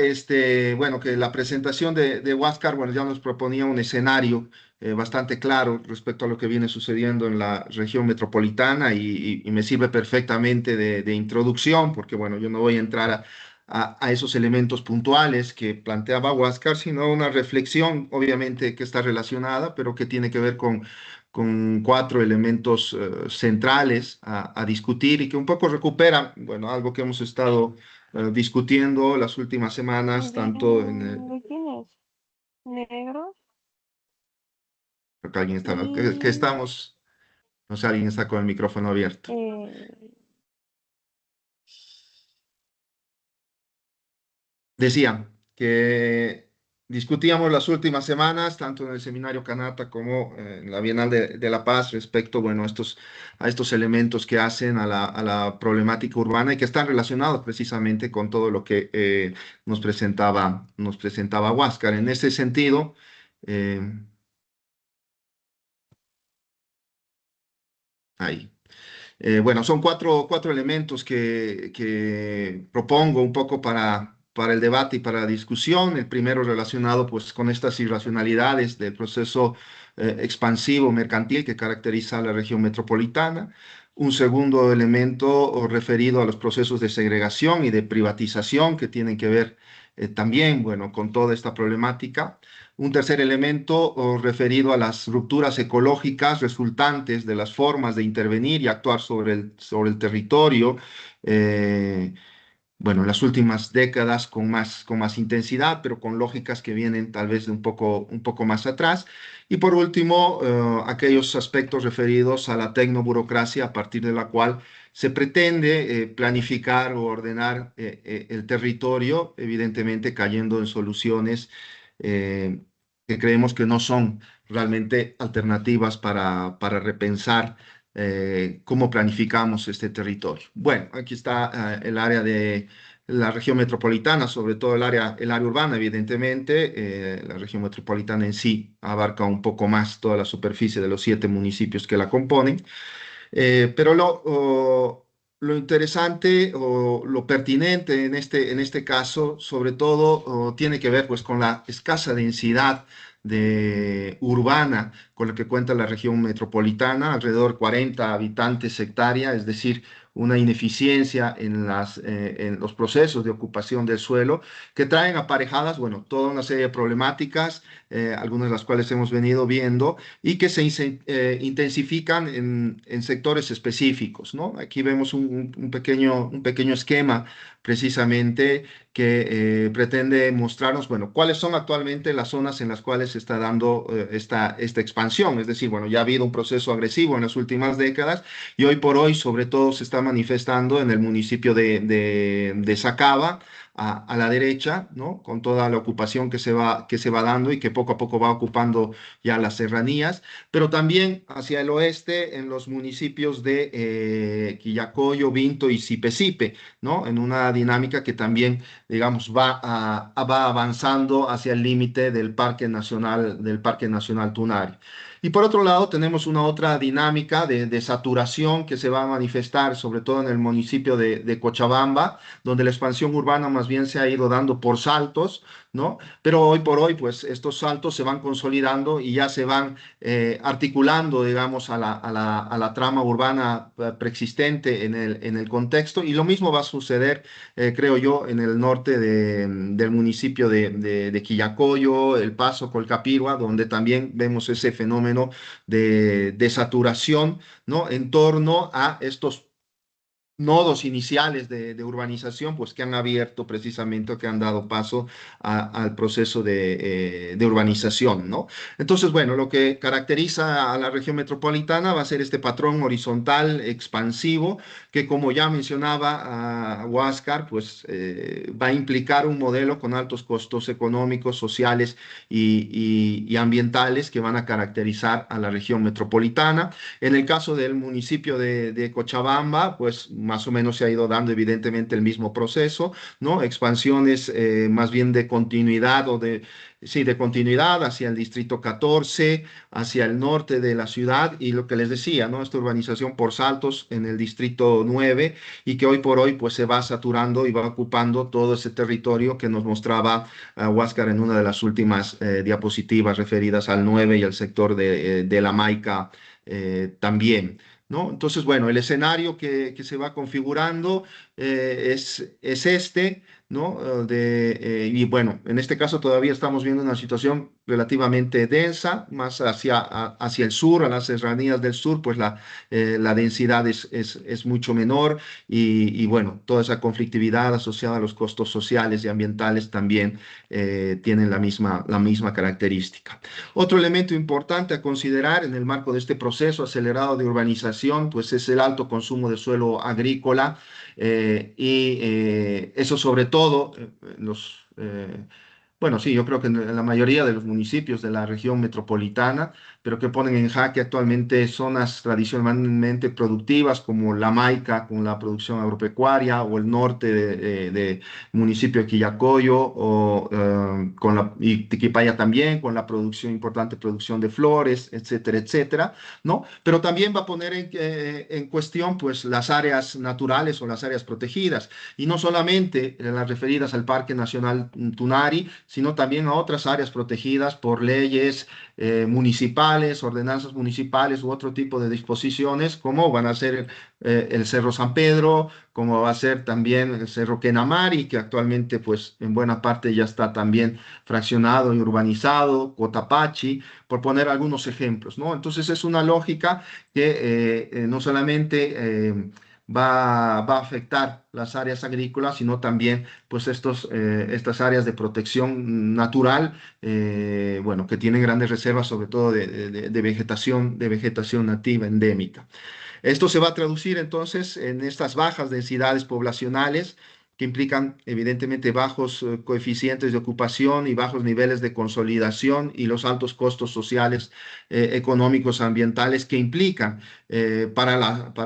bueno, que la presentación de Huáscar, bueno, ya nos proponía un escenario bastante claro respecto a lo que viene sucediendo en la región metropolitana y me sirve perfectamente de introducción, porque, bueno, yo no voy a entrar a esos elementos puntuales que planteaba Huáscar, sino una reflexión, obviamente, que está relacionada, pero que tiene que ver con cuatro elementos centrales a discutir y que un poco recuperan, bueno, algo que hemos estado discutiendo las últimas semanas, tanto en... ¿De quién es? ¿Negros? Creo que alguien está, que Y estamos, no sé, alguien está con el micrófono abierto. Decía que discutíamos las últimas semanas, tanto en el Seminario Kanata como en la Bienal de La Paz, respecto, bueno, a estos elementos que hacen a la problemática urbana y que están relacionados precisamente con todo lo que nos presentaba Huáscar. En ese sentido, eh, ahí. Bueno, son cuatro elementos que propongo un poco para el debate y para la discusión. El primero relacionado pues, con estas irracionalidades del proceso expansivo mercantil que caracteriza a la región metropolitana. Un segundo elemento referido a los procesos de segregación y de privatización que tienen que ver también, bueno, con toda esta problemática. Un tercer elemento referido a las rupturas ecológicas resultantes de las formas de intervenir y actuar sobre el territorio. Bueno, en las últimas décadas con más intensidad, pero con lógicas que vienen tal vez de un poco más atrás. Y por último, aquellos aspectos referidos a la tecnoburocracia, a partir de la cual se pretende planificar o ordenar el territorio, evidentemente cayendo en soluciones que creemos que no son realmente alternativas para repensar cómo planificamos este territorio. Bueno, aquí está el área de la región metropolitana, sobre todo el área urbana, evidentemente. La región metropolitana en sí abarca un poco más toda la superficie de los 7 municipios que la componen. Pero lo interesante o lo pertinente en este caso, sobre todo, tiene que ver pues, con la escasa densidad urbana con la que cuenta la región metropolitana, alrededor 40 habitantes hectárea, es decir, una ineficiencia en los procesos de ocupación del suelo que traen aparejadas, bueno, toda una serie de problemáticas, algunas de las cuales hemos venido viendo y que se intensifican en sectores específicos, ¿no? Aquí vemos un pequeño esquema precisamente que pretende mostrarnos, bueno, cuáles son actualmente las zonas en las cuales se está dando esta expansión. Es decir, bueno, ya ha habido un proceso agresivo en las últimas décadas y hoy por hoy, sobre todo, se está manifestando en el municipio de Sacaba, a la derecha, ¿no? Con toda la ocupación que se va dando y que poco a poco va ocupando ya las serranías, pero también hacia el oeste en los municipios de Quillacollo, Vinto y Sipe, ¿no? En una dinámica que también, digamos, va avanzando hacia el límite del Parque Nacional Tunari. Y por otro lado, tenemos una otra dinámica de saturación que se va a manifestar sobre todo en el municipio de Cochabamba, donde la expansión urbana más bien se ha ido dando por saltos, ¿no? Pero hoy por hoy, pues estos saltos se van consolidando y ya se van articulando, digamos, a la trama urbana preexistente en el contexto. Y lo mismo va a suceder, creo yo, en el norte del municipio de Quillacollo, El Paso, Colcapirua, donde también vemos ese fenómeno de saturación, ¿no? En torno a estos nodos iniciales de urbanización, pues que han abierto precisamente, que han dado paso al proceso de urbanización, ¿no? Entonces, bueno, lo que caracteriza a la región metropolitana va a ser este patrón horizontal expansivo, que como ya mencionaba a Huáscar, pues va a implicar un modelo con altos costos económicos, sociales y ambientales que van a caracterizar a la región metropolitana. En el caso del municipio de Cochabamba, pues más o menos se ha ido dando evidentemente el mismo proceso, ¿no? Expansiones más bien de continuidad de continuidad hacia el distrito 14, hacia el norte de la ciudad y lo que les decía, ¿no? Esta urbanización por saltos en el distrito 9 y que hoy por hoy pues se va saturando y va ocupando todo ese territorio que nos mostraba Huáscar en una de las últimas diapositivas referidas al 9 y al sector de La Maica también, ¿no? Entonces, bueno, el escenario que se va configurando es este, ¿no? Y bueno, en este caso todavía estamos viendo una situación relativamente densa, más hacia el sur, a las serranías del sur, pues la densidad es mucho menor y bueno, toda esa conflictividad asociada a los costos sociales y ambientales también tienen la misma característica. Otro elemento importante a considerar en el marco de este proceso acelerado de urbanización, pues es el alto consumo de suelo agrícola eso sobre todo bueno, sí, yo creo que en la mayoría de los municipios de la región metropolitana, pero que ponen en jaque actualmente zonas tradicionalmente productivas como La Maica con la producción agropecuaria o el norte de municipio de Quillacollo y Tiquipaya también con la importante producción de flores, etcétera, etcétera, ¿no? Pero también va a poner en cuestión pues las áreas naturales o las áreas protegidas y no solamente las referidas al Parque Nacional Tunari, sino también a otras áreas protegidas por leyes municipales, ordenanzas municipales u otro tipo de disposiciones, como van a ser el Cerro San Pedro, como va a ser también el Cerro Quenamari, que actualmente pues en buena parte ya está también fraccionado y urbanizado, Cotapachi, por poner algunos ejemplos, ¿no? Entonces es una lógica que no solamente va a afectar las áreas agrícolas, sino también pues estas áreas de protección natural, bueno, que tienen grandes reservas, sobre todo de vegetación nativa endémica. Esto se va a traducir entonces en estas bajas densidades poblacionales que implican evidentemente bajos coeficientes de ocupación y bajos niveles de consolidación y los altos costos sociales, económicos, ambientales que implican para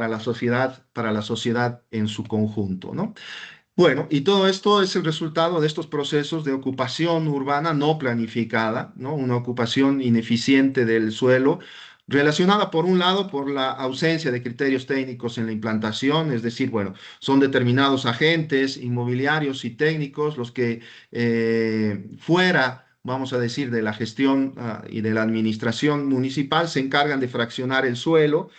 la sociedad en su conjunto, ¿no? Bueno, y todo esto es el resultado de estos procesos de ocupación urbana no planificada, ¿no? Una ocupación ineficiente del suelo, relacionada por un lado por la ausencia de criterios técnicos en la implantación, es decir, bueno, son determinados agentes inmobiliarios y técnicos los que fuera, vamos a decir, de la gestión y de la administración municipal se encargan de fraccionar el suelo.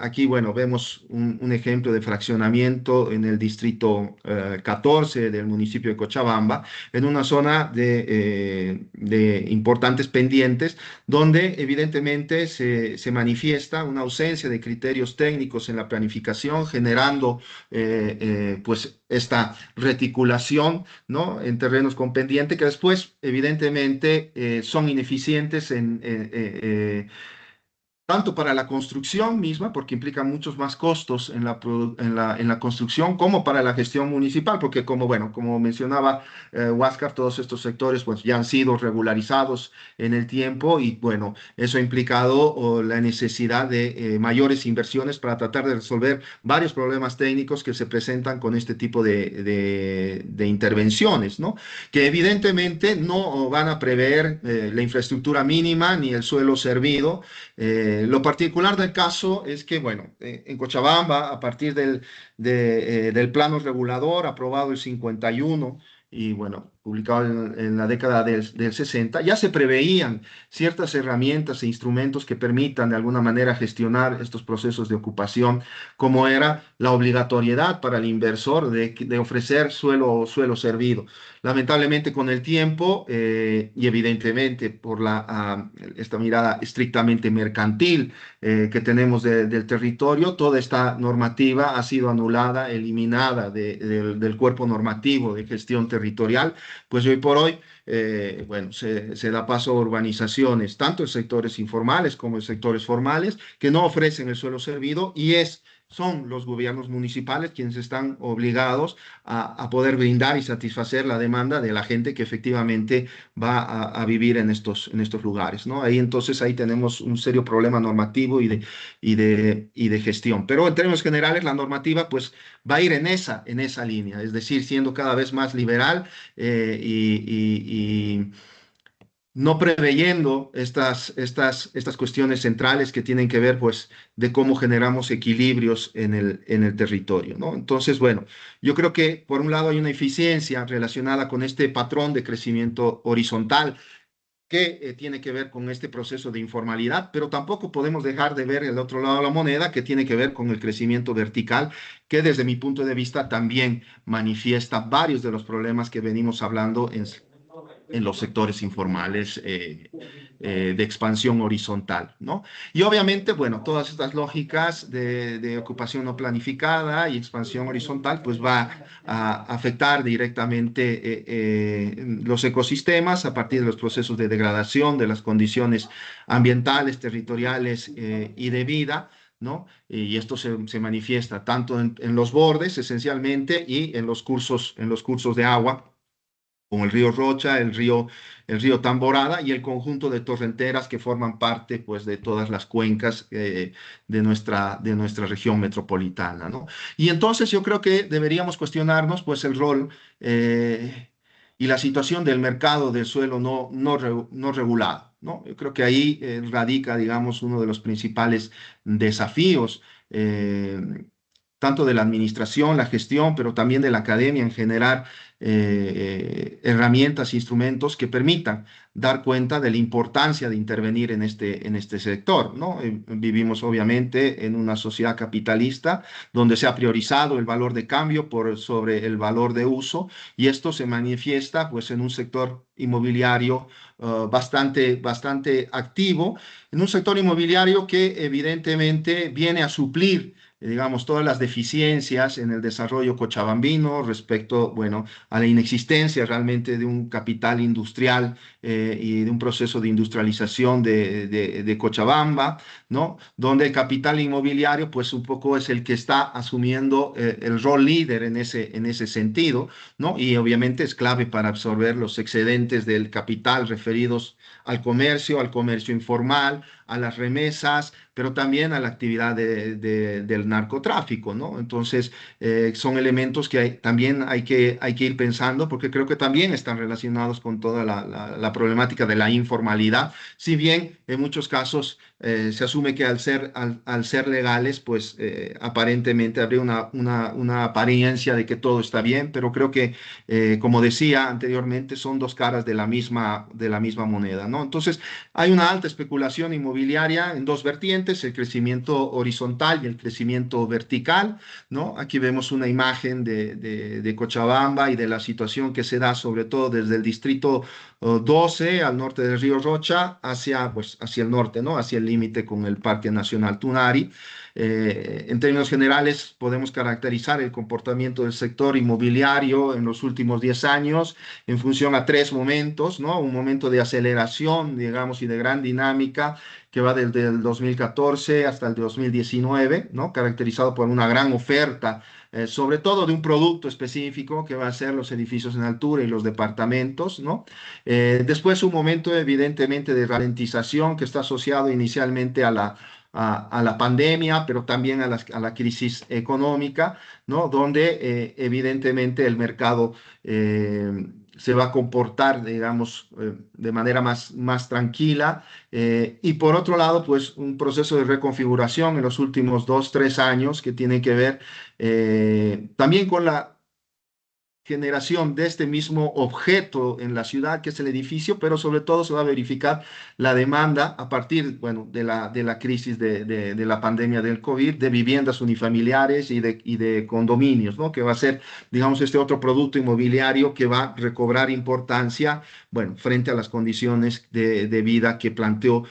Aquí, bueno, vemos un ejemplo de fraccionamiento en el distrito 14 del municipio de Cochabamba, en una zona de importantes pendientes, donde evidentemente se manifiesta una ausencia de criterios técnicos en la planificación, generando pues esta reticulación, ¿no? En terrenos con pendiente que después evidentemente son ineficientes tanto para la construcción misma, porque implica muchos más costos en la construcción, como para la gestión municipal, porque como mencionaba Huáscar, todos estos sectores pues, ya han sido regularizados en el tiempo y bueno, eso ha implicado la necesidad de mayores inversiones para tratar de resolver varios problemas técnicos que se presentan con este tipo de intervenciones, ¿no? Que evidentemente no van a prever la infraestructura mínima ni el suelo servido. Lo particular del caso es que, bueno, en Cochabamba, a partir del plano regulador aprobado el 51 y, bueno, publicado en la década del 60, ya se preveían ciertas herramientas e instrumentos que permitan de alguna manera gestionar estos procesos de ocupación, como era la obligatoriedad para el inversor de ofrecer suelo servido. Lamentablemente con el tiempo y evidentemente por esta mirada estrictamente mercantil que tenemos del territorio, toda esta normativa ha sido anulada, eliminada del cuerpo normativo de gestión territorial, pues hoy por hoy bueno, se da paso a urbanizaciones, tanto en sectores informales como en sectores formales, que no ofrecen el suelo servido y son los gobiernos municipales quienes están obligados a poder brindar y satisfacer la demanda de la gente que efectivamente va a vivir en estos lugares, ¿no? Ahí tenemos un serio problema normativo y de gestión. Pero en términos generales, la normativa pues va a ir en esa línea, es decir, siendo cada vez más liberal y no preveyendo estas cuestiones centrales que tienen que ver, pues, de cómo generamos equilibrios en el territorio, ¿no? Entonces, bueno, yo creo que por un lado hay una eficiencia relacionada con este patrón de crecimiento horizontal que tiene que ver con este proceso de informalidad, pero tampoco podemos dejar de ver el otro lado de la moneda, que tiene que ver con el crecimiento vertical, que desde mi punto de vista también manifiesta varios de los problemas que venimos hablando en los sectores informales de expansión horizontal, ¿no? Y obviamente, bueno, todas estas lógicas de ocupación no planificada y expansión horizontal, pues va a afectar directamente los ecosistemas a partir de los procesos de degradación de las condiciones ambientales, territoriales y de vida, ¿no? Y esto se manifiesta tanto en los bordes, esencialmente, y en los cursos de agua, como el río Rocha, el río Tamborada y el conjunto de torrenteras que forman parte, pues, de todas las cuencas de nuestra región metropolitana, ¿no? Y entonces yo creo que deberíamos cuestionarnos, pues, el rol y la situación del mercado del suelo no regulado, ¿no? Yo creo que ahí radica, digamos, uno de los principales desafíos tanto de la administración, la gestión, pero también de la academia en general, herramientas, instrumentos que permitan dar cuenta de la importancia de intervenir en este sector, ¿no? Vivimos obviamente en una sociedad capitalista donde se ha priorizado el valor de cambio por sobre el valor de uso, y esto se manifiesta pues en un sector inmobiliario bastante activo, en un sector inmobiliario que evidentemente viene a suplir digamos, todas las deficiencias en el desarrollo cochabambino respecto, bueno, a la inexistencia realmente de un capital industrial y de un proceso de industrialización de Cochabamba, ¿no? Donde el capital inmobiliario, pues un poco es el que está asumiendo el rol líder en ese sentido, ¿no? Y obviamente es clave para absorber los excedentes del capital referidos al comercio informal, a las remesas, pero también a la actividad del narcotráfico, ¿no? Entonces, son elementos que también hay que ir pensando, porque creo que también están relacionados con toda la problemática de la informalidad, si bien en muchos casos se asume que al ser legales, pues aparentemente habría una apariencia de que todo está bien, pero creo que, como decía anteriormente, son dos caras de la misma moneda, ¿no? Entonces, hay una alta especulación inmobiliaria en dos vertientes, el crecimiento horizontal y el crecimiento vertical, ¿no? Aquí vemos una imagen de Cochabamba y de la situación que se da sobre todo desde el distrito 12 al norte del río Rocha hacia el norte, ¿no? Hacia el límite con el Parque Nacional Tunari. En términos generales, podemos caracterizar el comportamiento del sector inmobiliario en los últimos 10 años en función a tres momentos, ¿no? Un momento de aceleración, digamos, y de gran dinámica que va desde el 2014 hasta el 2019, ¿no? Caracterizado por una gran oferta, sobre todo de un producto específico que va a ser los edificios en altura y los departamentos, ¿no? Después un momento evidentemente de ralentización que está asociado inicialmente a la pandemia, pero también a la crisis económica, ¿no? Donde evidentemente el mercado se va a comportar, digamos, de manera más tranquila. Y por otro lado, pues un proceso de reconfiguración en los últimos 2, 3 años que tiene que ver también con la generación de este mismo objeto en la ciudad, que es el edificio, pero sobre todo se va a verificar la demanda a partir, bueno, de la crisis de la pandemia del COVID, de viviendas unifamiliares y de condominios, ¿no? Que va a ser, digamos, este otro producto inmobiliario que va a recobrar importancia, bueno, frente a las condiciones de vida que planteó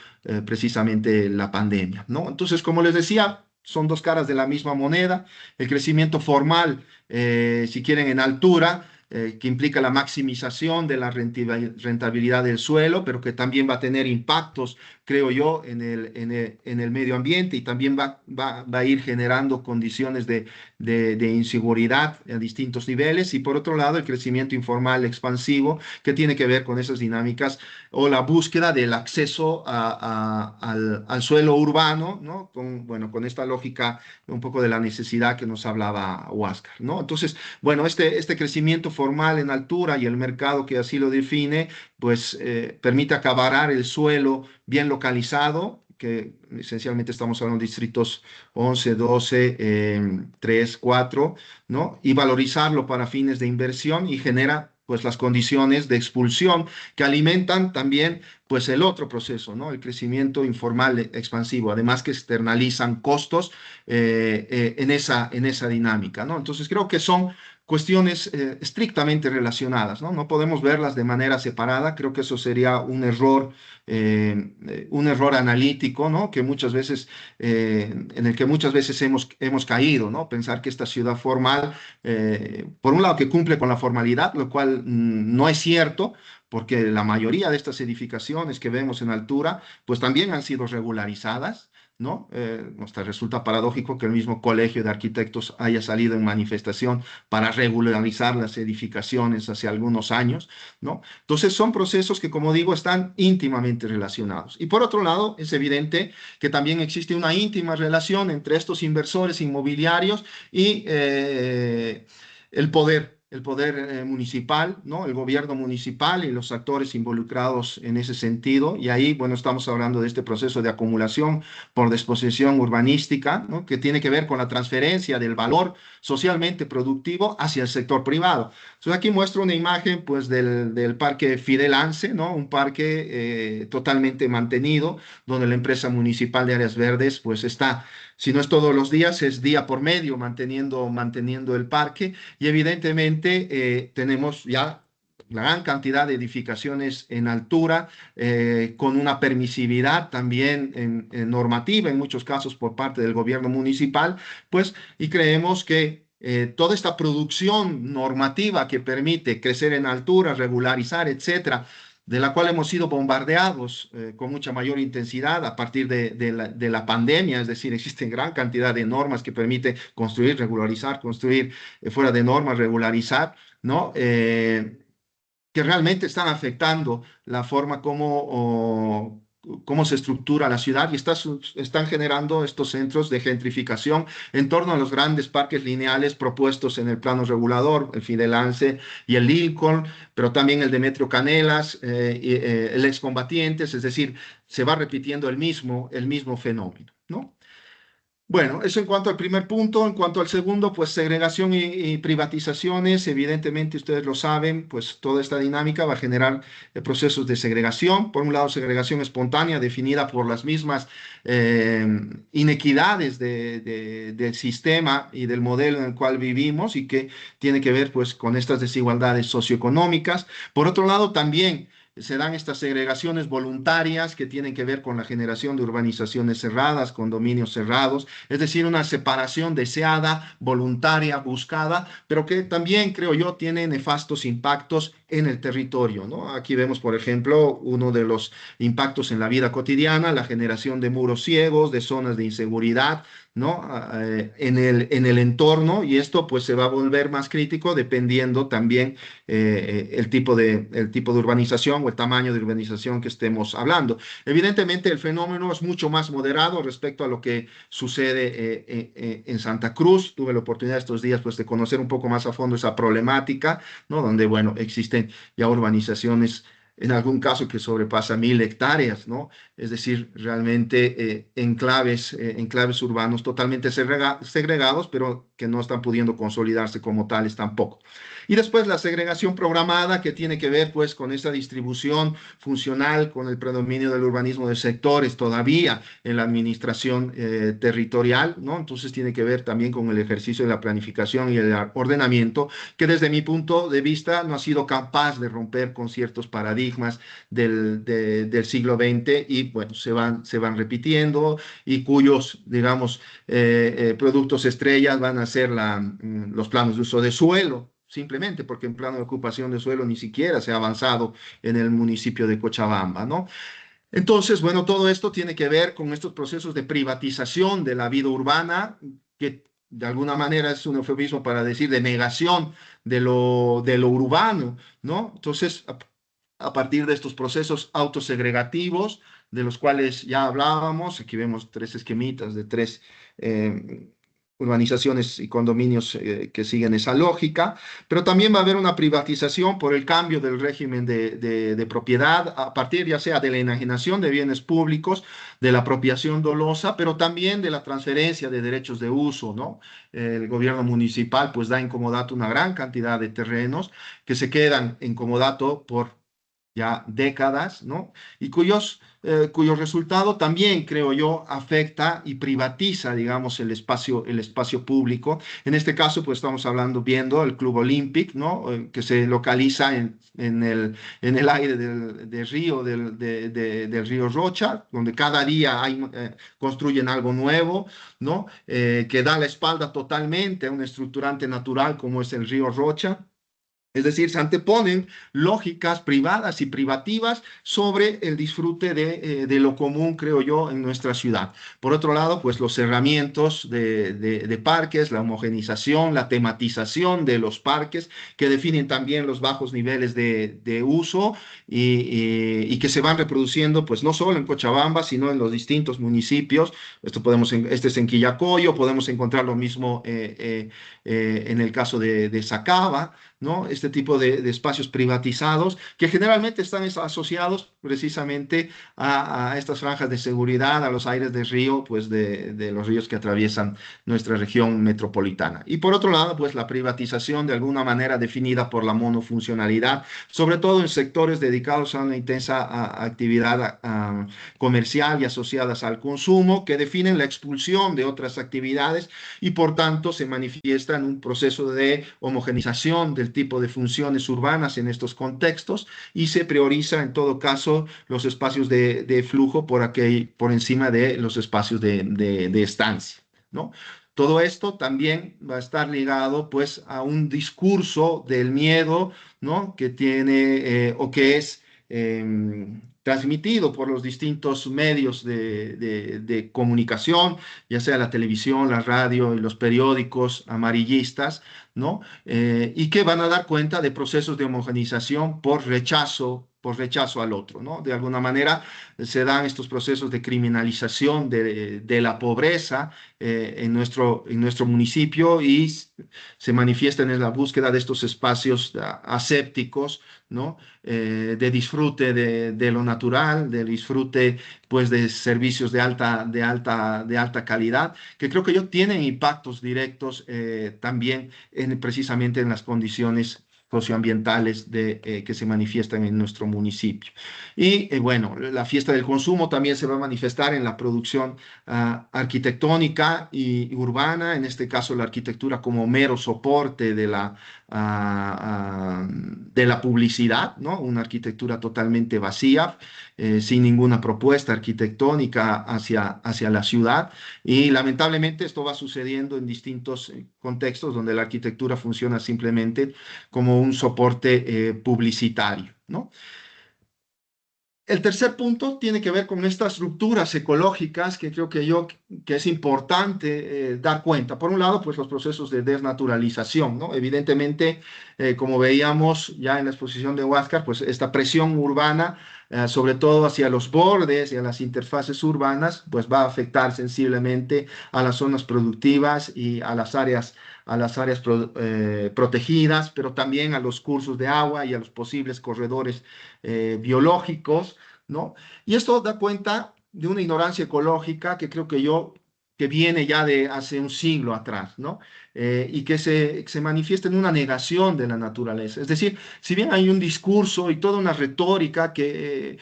precisamente la pandemia, ¿no? Entonces, como les decía, son dos caras de la misma moneda. El crecimiento formal, si quieren, en altura, que implica la maximización de la rentabilidad del suelo, pero que también va a tener impactos, creo yo, en el medio ambiente, y también va a ir generando condiciones de inseguridad a distintos niveles. Y por otro lado, el crecimiento informal expansivo, que tiene que ver con esas dinámicas o la búsqueda del acceso al suelo urbano, ¿no? Con esta lógica un poco de la necesidad que nos hablaba Huáscar, ¿no? Entonces, bueno, este crecimiento formal en altura y el mercado que así lo define, pues permite acaparar el suelo bien localizado, que esencialmente estamos hablando de distritos 11, 12, 3, 4, ¿no? Y valorizarlo para fines de inversión, y genera pues las condiciones de expulsión que alimentan también pues el otro proceso, ¿no? El crecimiento informal expansivo, además que externalizan costos en esa dinámica, ¿no? Entonces creo que son cuestiones estrictamente relacionadas, ¿no? No podemos verlas de manera separada. Creo que eso sería un error analítico, ¿no? Que muchas veces, en el que muchas veces hemos caído, ¿no? Pensar que esta ciudad formal, por un lado, que cumple con la formalidad, lo cual no es cierto, porque la mayoría de estas edificaciones que vemos en altura, pues también han sido regularizadas, ¿no? Hasta resulta paradójico que el mismo Colegio de Arquitectos haya salido en manifestación para regularizar las edificaciones hace algunos años, ¿no? Entonces son procesos que, como digo, están íntimamente relacionados. Y por otro lado, es evidente que también existe una íntima relación entre estos inversores inmobiliarios y el poder municipal, ¿no? El gobierno municipal y los actores involucrados en ese sentido. Y ahí, bueno, estamos hablando de este proceso de acumulación por disposición urbanística, ¿no? Que tiene que ver con la transferencia del valor socialmente productivo hacia el sector privado. Entonces aquí muestro una imagen pues del parque Fidel Anse, ¿no? Un parque totalmente mantenido, donde la empresa municipal de áreas verdes pues está, si no es todos los días, es día por medio manteniendo el parque, y evidentemente tenemos ya la gran cantidad de edificaciones en altura, con una permisividad también en normativa, en muchos casos por parte del gobierno municipal, pues, y creemos que toda esta producción normativa que permite crecer en altura, regularizar, etcétera, de la cual hemos sido bombardeados con mucha mayor intensidad a partir de la pandemia, es decir, existen gran cantidad de normas que permiten construir, regularizar, construir fuera de normas, regularizar, ¿no? Que realmente están afectando la forma cómo se estructura la ciudad, y están generando estos centros de gentrificación en torno a los grandes parques lineales propuestos en el plano regulador, el Fidelance y el Lincoln, pero también el Demetrio Canelas, el Excombatientes, es decir, se va repitiendo el mismo fenómeno, ¿no? Bueno, eso en cuanto al primer punto. En cuanto al segundo, pues segregación y privatizaciones, evidentemente ustedes lo saben, pues toda esta dinámica va a generar procesos de segregación. Por un lado, segregación espontánea definida por las mismas inequidades del sistema y del modelo en el cual vivimos, y que tiene que ver pues con estas desigualdades socioeconómicas. Por otro lado, también se dan estas segregaciones voluntarias que tienen que ver con la generación de urbanizaciones cerradas, condominios cerrados, es decir, una separación deseada, voluntaria, buscada, pero que también, creo yo, tiene nefastos impactos en el territorio, ¿no? Aquí vemos, por ejemplo, uno de los impactos en la vida cotidiana, la generación de muros ciegos, de zonas de inseguridad, ¿no? En el entorno, y esto pues se va a volver más crítico dependiendo también el tipo de urbanización o el tamaño de urbanización que estemos hablando. Evidentemente el fenómeno es mucho más moderado respecto a lo que sucede en Santa Cruz. Tuve la oportunidad estos días pues de conocer un poco más a fondo esa problemática, ¿no? Donde, bueno, existen ya urbanizaciones en algún caso que sobrepasa 1.000 hectáreas, ¿no? Es decir, realmente enclaves urbanos totalmente segregados, pero que no están pudiendo consolidarse como tales tampoco. Y después la segregación programada, que tiene que ver pues con esta distribución funcional, con el predominio del urbanismo de sectores todavía en la administración territorial, ¿no? Entonces tiene que ver también con el ejercicio de la planificación y el ordenamiento, que desde mi punto de vista no ha sido capaz de romper con ciertos paradigmas del siglo XX, y bueno, se van repitiendo, y cuyos, digamos, productos estrellas van a ser los planos de uso de suelo, simplemente porque en plano de ocupación de suelo ni siquiera se ha avanzado en el municipio de Cochabamba, ¿no? Entonces, bueno, todo esto tiene que ver con estos procesos de privatización de la vida urbana, que de alguna manera es un eufemismo para decir de negación de lo urbano, ¿no? Entonces, a partir de estos procesos autosegregativos, de los cuales ya hablábamos, aquí vemos 3 esquemitas de 3 urbanizaciones y condominios que siguen esa lógica, pero también va a haber una privatización por el cambio del régimen de propiedad, a partir ya sea de la enajenación de bienes públicos, de la apropiación dolosa, pero también de la transferencia de derechos de uso, ¿no? El gobierno municipal pues da en comodato una gran cantidad de terrenos que se quedan en comodato por ya décadas, ¿no? Y cuyo resultado también, creo yo, afecta y privatiza, digamos, el espacio público. En este caso, pues estamos viendo el Club Olympic, ¿no? Que se localiza en el aire del río, del río Rocha, donde cada día construyen algo nuevo, ¿no? Que da la espalda totalmente a un estructurante natural como es el río Rocha. Es decir, se anteponen lógicas privadas y privativas sobre el disfrute de lo común, creo yo, en nuestra ciudad. Por otro lado, pues los cerramientos de parques, la homogenización, la tematización de los parques, que definen también los bajos niveles de uso y que se van reproduciendo, pues no solo en Cochabamba, sino en los distintos municipios. Este es en Quillacollo, podemos encontrar lo mismo en el caso de Sacaba, ¿no? Este tipo de espacios privatizados que generalmente están asociados precisamente a estas franjas de seguridad, a los aires de río, pues de los ríos que atraviesan nuestra región metropolitana. Y por otro lado, pues la privatización de alguna manera definida por la monofuncionalidad, sobre todo en sectores dedicados a una intensa actividad comercial y asociadas al consumo, que definen la expulsión de otras actividades y por tanto se manifiesta en un proceso de homogenización del tipo de funciones urbanas en estos contextos y se prioriza en todo caso los espacios de flujo por encima de los espacios de estancia, ¿no? Todo esto también va a estar ligado pues a un discurso del miedo, ¿no? Que tiene o que es transmitido por los distintos medios de comunicación, ya sea la televisión, la radio y los periódicos amarillistas, ¿no? Y que van a dar cuenta de procesos de homogenización por rechazo al otro, ¿no? De alguna manera se dan estos procesos de criminalización de la pobreza en nuestro municipio y se manifiestan en la búsqueda de estos espacios asépticos, ¿no? De disfrute de lo natural, de disfrute pues de servicios de alta calidad, que creo que ellos tienen impactos directos también precisamente en las condiciones socioambientales que se manifiestan en nuestro municipio. Y bueno, la fiesta del consumo también se va a manifestar en la producción arquitectónica y urbana, en este caso la arquitectura como mero soporte de la publicidad, ¿no? Una arquitectura totalmente vacía, sin ninguna propuesta arquitectónica hacia la ciudad. Y lamentablemente esto va sucediendo en distintos contextos donde la arquitectura funciona simplemente como un soporte publicitario, ¿no? El tercer punto tiene que ver con estas rupturas ecológicas que creo que es importante dar cuenta. Por un lado, pues los procesos de desnaturalización, ¿no? Evidentemente, como veíamos ya en la exposición de Huáscar, pues esta presión urbana, sobre todo hacia los bordes y a las interfaces urbanas, pues va a afectar sensiblemente a las zonas productivas y a las áreas protegidas, pero también a los cursos de agua y a los posibles corredores biológicos, ¿no? Y esto da cuenta de una ignorancia ecológica que creo que viene ya de hace un siglo atrás, ¿no? Y que se manifiesta en una negación de la naturaleza. Es decir, si bien hay un discurso y toda una retórica que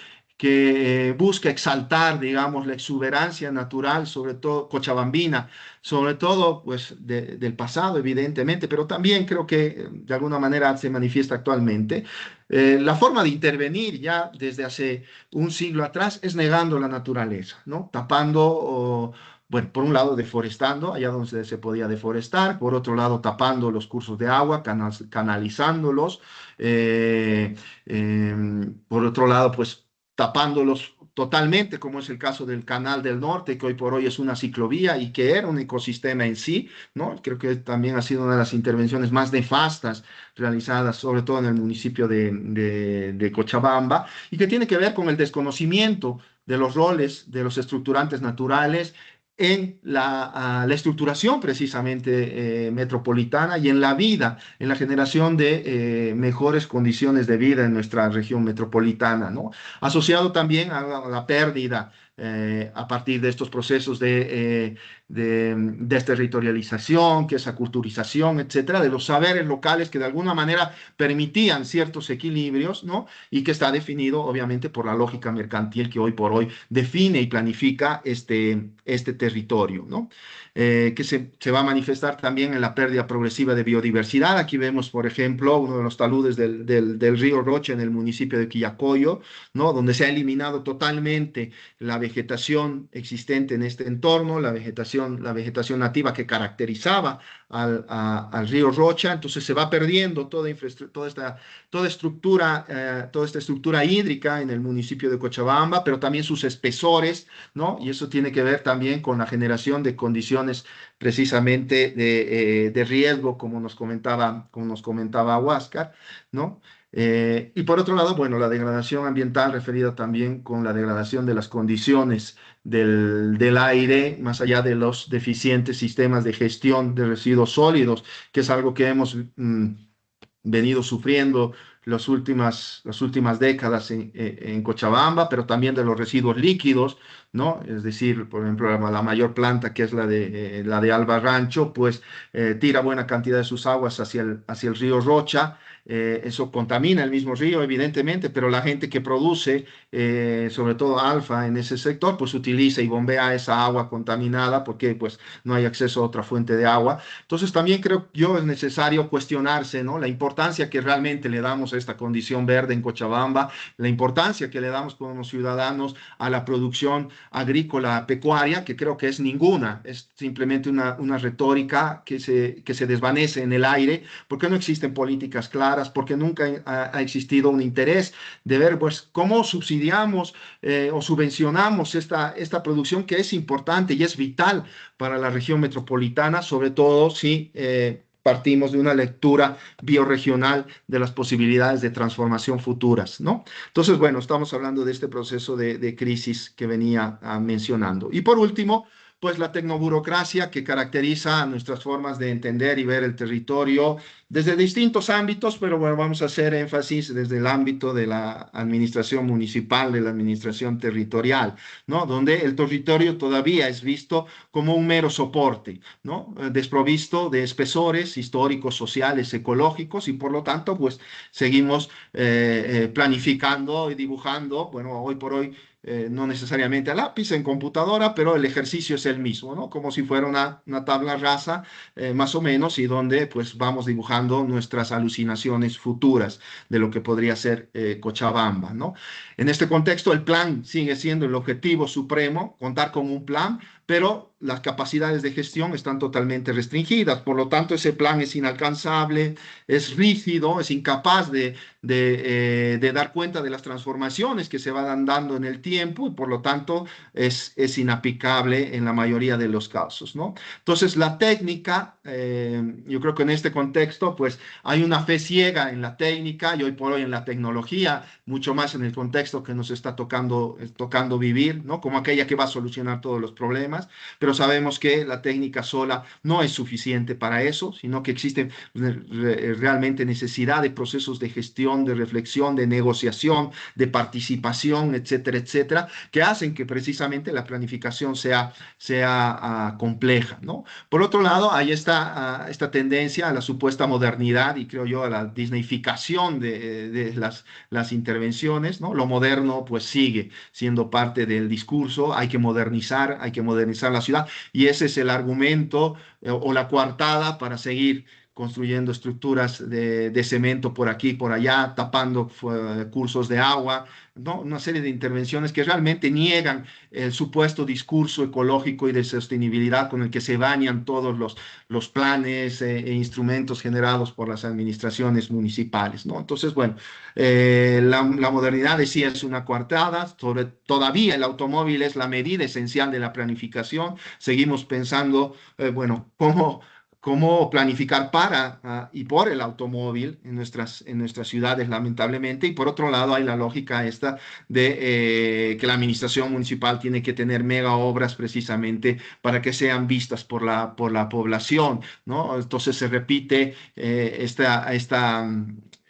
busca exaltar, digamos, la exuberancia natural, sobre todo cochabambina, sobre todo, pues, del pasado, evidentemente, pero también creo que de alguna manera se manifiesta actualmente. La forma de intervenir ya desde hace un siglo atrás es negando la naturaleza, ¿no? Tapando, bueno, por un lado deforestando, allá donde se podía deforestar, por otro lado tapando los cursos de agua, canalizándolos, por otro lado, pues tapándolos totalmente, como es el caso del Canal del Norte, que hoy por hoy es una ciclovía y que era un ecosistema en sí, ¿no? Creo que también ha sido una de las intervenciones más nefastas realizadas, sobre todo en el municipio de Cochabamba, y que tiene que ver con el desconocimiento de los roles de los estructurantes naturales en la estructuración precisamente metropolitana y en la vida, en la generación de mejores condiciones de vida en nuestra región metropolitana, ¿no? Asociado también a la pérdida a partir de estos procesos de desterritorialización, que es aculturización, etcétera, de los saberes locales que de alguna manera permitían ciertos equilibrios, ¿no? Y que está definido obviamente por la lógica mercantil que hoy por hoy define y planifica este territorio, ¿no? Que se va a manifestar también en la pérdida progresiva de biodiversidad. Aquí vemos, por ejemplo, uno de los taludes del río Rocha en el municipio de Quillacollo, ¿no? Donde se ha eliminado totalmente la vegetación existente en este entorno, la vegetación nativa que caracterizaba al río Rocha. Entonces se va perdiendo toda esta estructura hídrica en el municipio de Cochabamba, pero también sus espesores, ¿no? Y eso tiene que ver también con la generación de condiciones precisamente de riesgo, como nos comentaba Huáscar, ¿no? Y por otro lado, bueno, la degradación ambiental referida también con la degradación de las condiciones del aire, más allá de los deficientes sistemas de gestión de residuos sólidos, que es algo que hemos venido sufriendo las últimas décadas en Cochabamba, pero también de los residuos líquidos, ¿no? Es decir, por ejemplo, la mayor planta, que es la de Alba Rancho, pues tira buena cantidad de sus aguas hacia el río Rocha. Eso contamina el mismo río, evidentemente, pero la gente que produce, sobre todo Alfa en ese sector, pues utiliza y bombea esa agua contaminada porque pues no hay acceso a otra fuente de agua. Entonces también creo yo es necesario cuestionarse, ¿no? La importancia que realmente le damos a esta condición verde en Cochabamba, la importancia que le damos como ciudadanos a la producción agrícola pecuaria, que creo que es ninguna, es simplemente una retórica que se desvanece en el aire, porque no existen políticas claras, porque nunca ha existido un interés de ver pues cómo subsidiamos o subvencionamos esta producción que es importante y es vital para la región metropolitana, sobre todo si partimos de una lectura bioregional de las posibilidades de transformación futuras, ¿no? Entonces, bueno, estamos hablando de este proceso de crisis que venía mencionando. Y por último, pues la tecnoburocracia que caracteriza nuestras formas de entender y ver el territorio desde distintos ámbitos, pero bueno, vamos a hacer énfasis desde el ámbito de la administración municipal, de la administración territorial, ¿no? Donde el territorio todavía es visto como un mero soporte, ¿no? Desprovisto de espesores históricos, sociales, ecológicos, y por lo tanto, pues seguimos planificando y dibujando, bueno, hoy por hoy, no necesariamente a lápiz, en computadora, pero el ejercicio es el mismo, ¿no? Como si fuera una tabla rasa, más o menos, y donde pues vamos dibujando nuestras alucinaciones futuras de lo que podría ser Cochabamba, ¿no? En este contexto, el plan sigue siendo el objetivo supremo, contar con un plan, pero las capacidades de gestión están totalmente restringidas. Por lo tanto, ese plan es inalcanzable, es rígido, es incapaz de dar cuenta de las transformaciones que se van dando en el tiempo y por lo tanto es inaplicable en la mayoría de los casos, ¿no? Entonces, la técnica, yo creo que en este contexto, pues hay una fe ciega en la técnica y hoy por hoy en la tecnología, mucho más en el contexto que nos está tocando vivir, ¿no? Como aquella que va a solucionar todos los problemas, pero sabemos que la técnica sola no es suficiente para eso, sino que existe realmente necesidad de procesos de gestión, de reflexión, de negociación, de participación, etcétera, etcétera, que hacen que precisamente la planificación sea compleja, ¿no? Por otro lado, hay esta tendencia a la supuesta modernidad y creo yo a la disneyficación de las intervenciones, ¿no? Lo moderno pues sigue siendo parte del discurso, hay que modernizar la ciudad y ese es el argumento o la coartada para seguir construyendo estructuras de cemento por aquí, por allá, tapando cursos de agua, ¿no? Una serie de intervenciones que realmente niegan el supuesto discurso ecológico y de sostenibilidad con el que se bañan todos los planes e instrumentos generados por las administraciones municipales, ¿no? Entonces, bueno, la modernidad decía es una coartada, todavía el automóvil es la medida esencial de la planificación, seguimos pensando, bueno, cómo planificar para y por el automóvil en nuestras ciudades, lamentablemente. Y por otro lado, hay la lógica esta de que la administración municipal tiene que tener mega obras precisamente para que sean vistas por la población, ¿no? Entonces se repite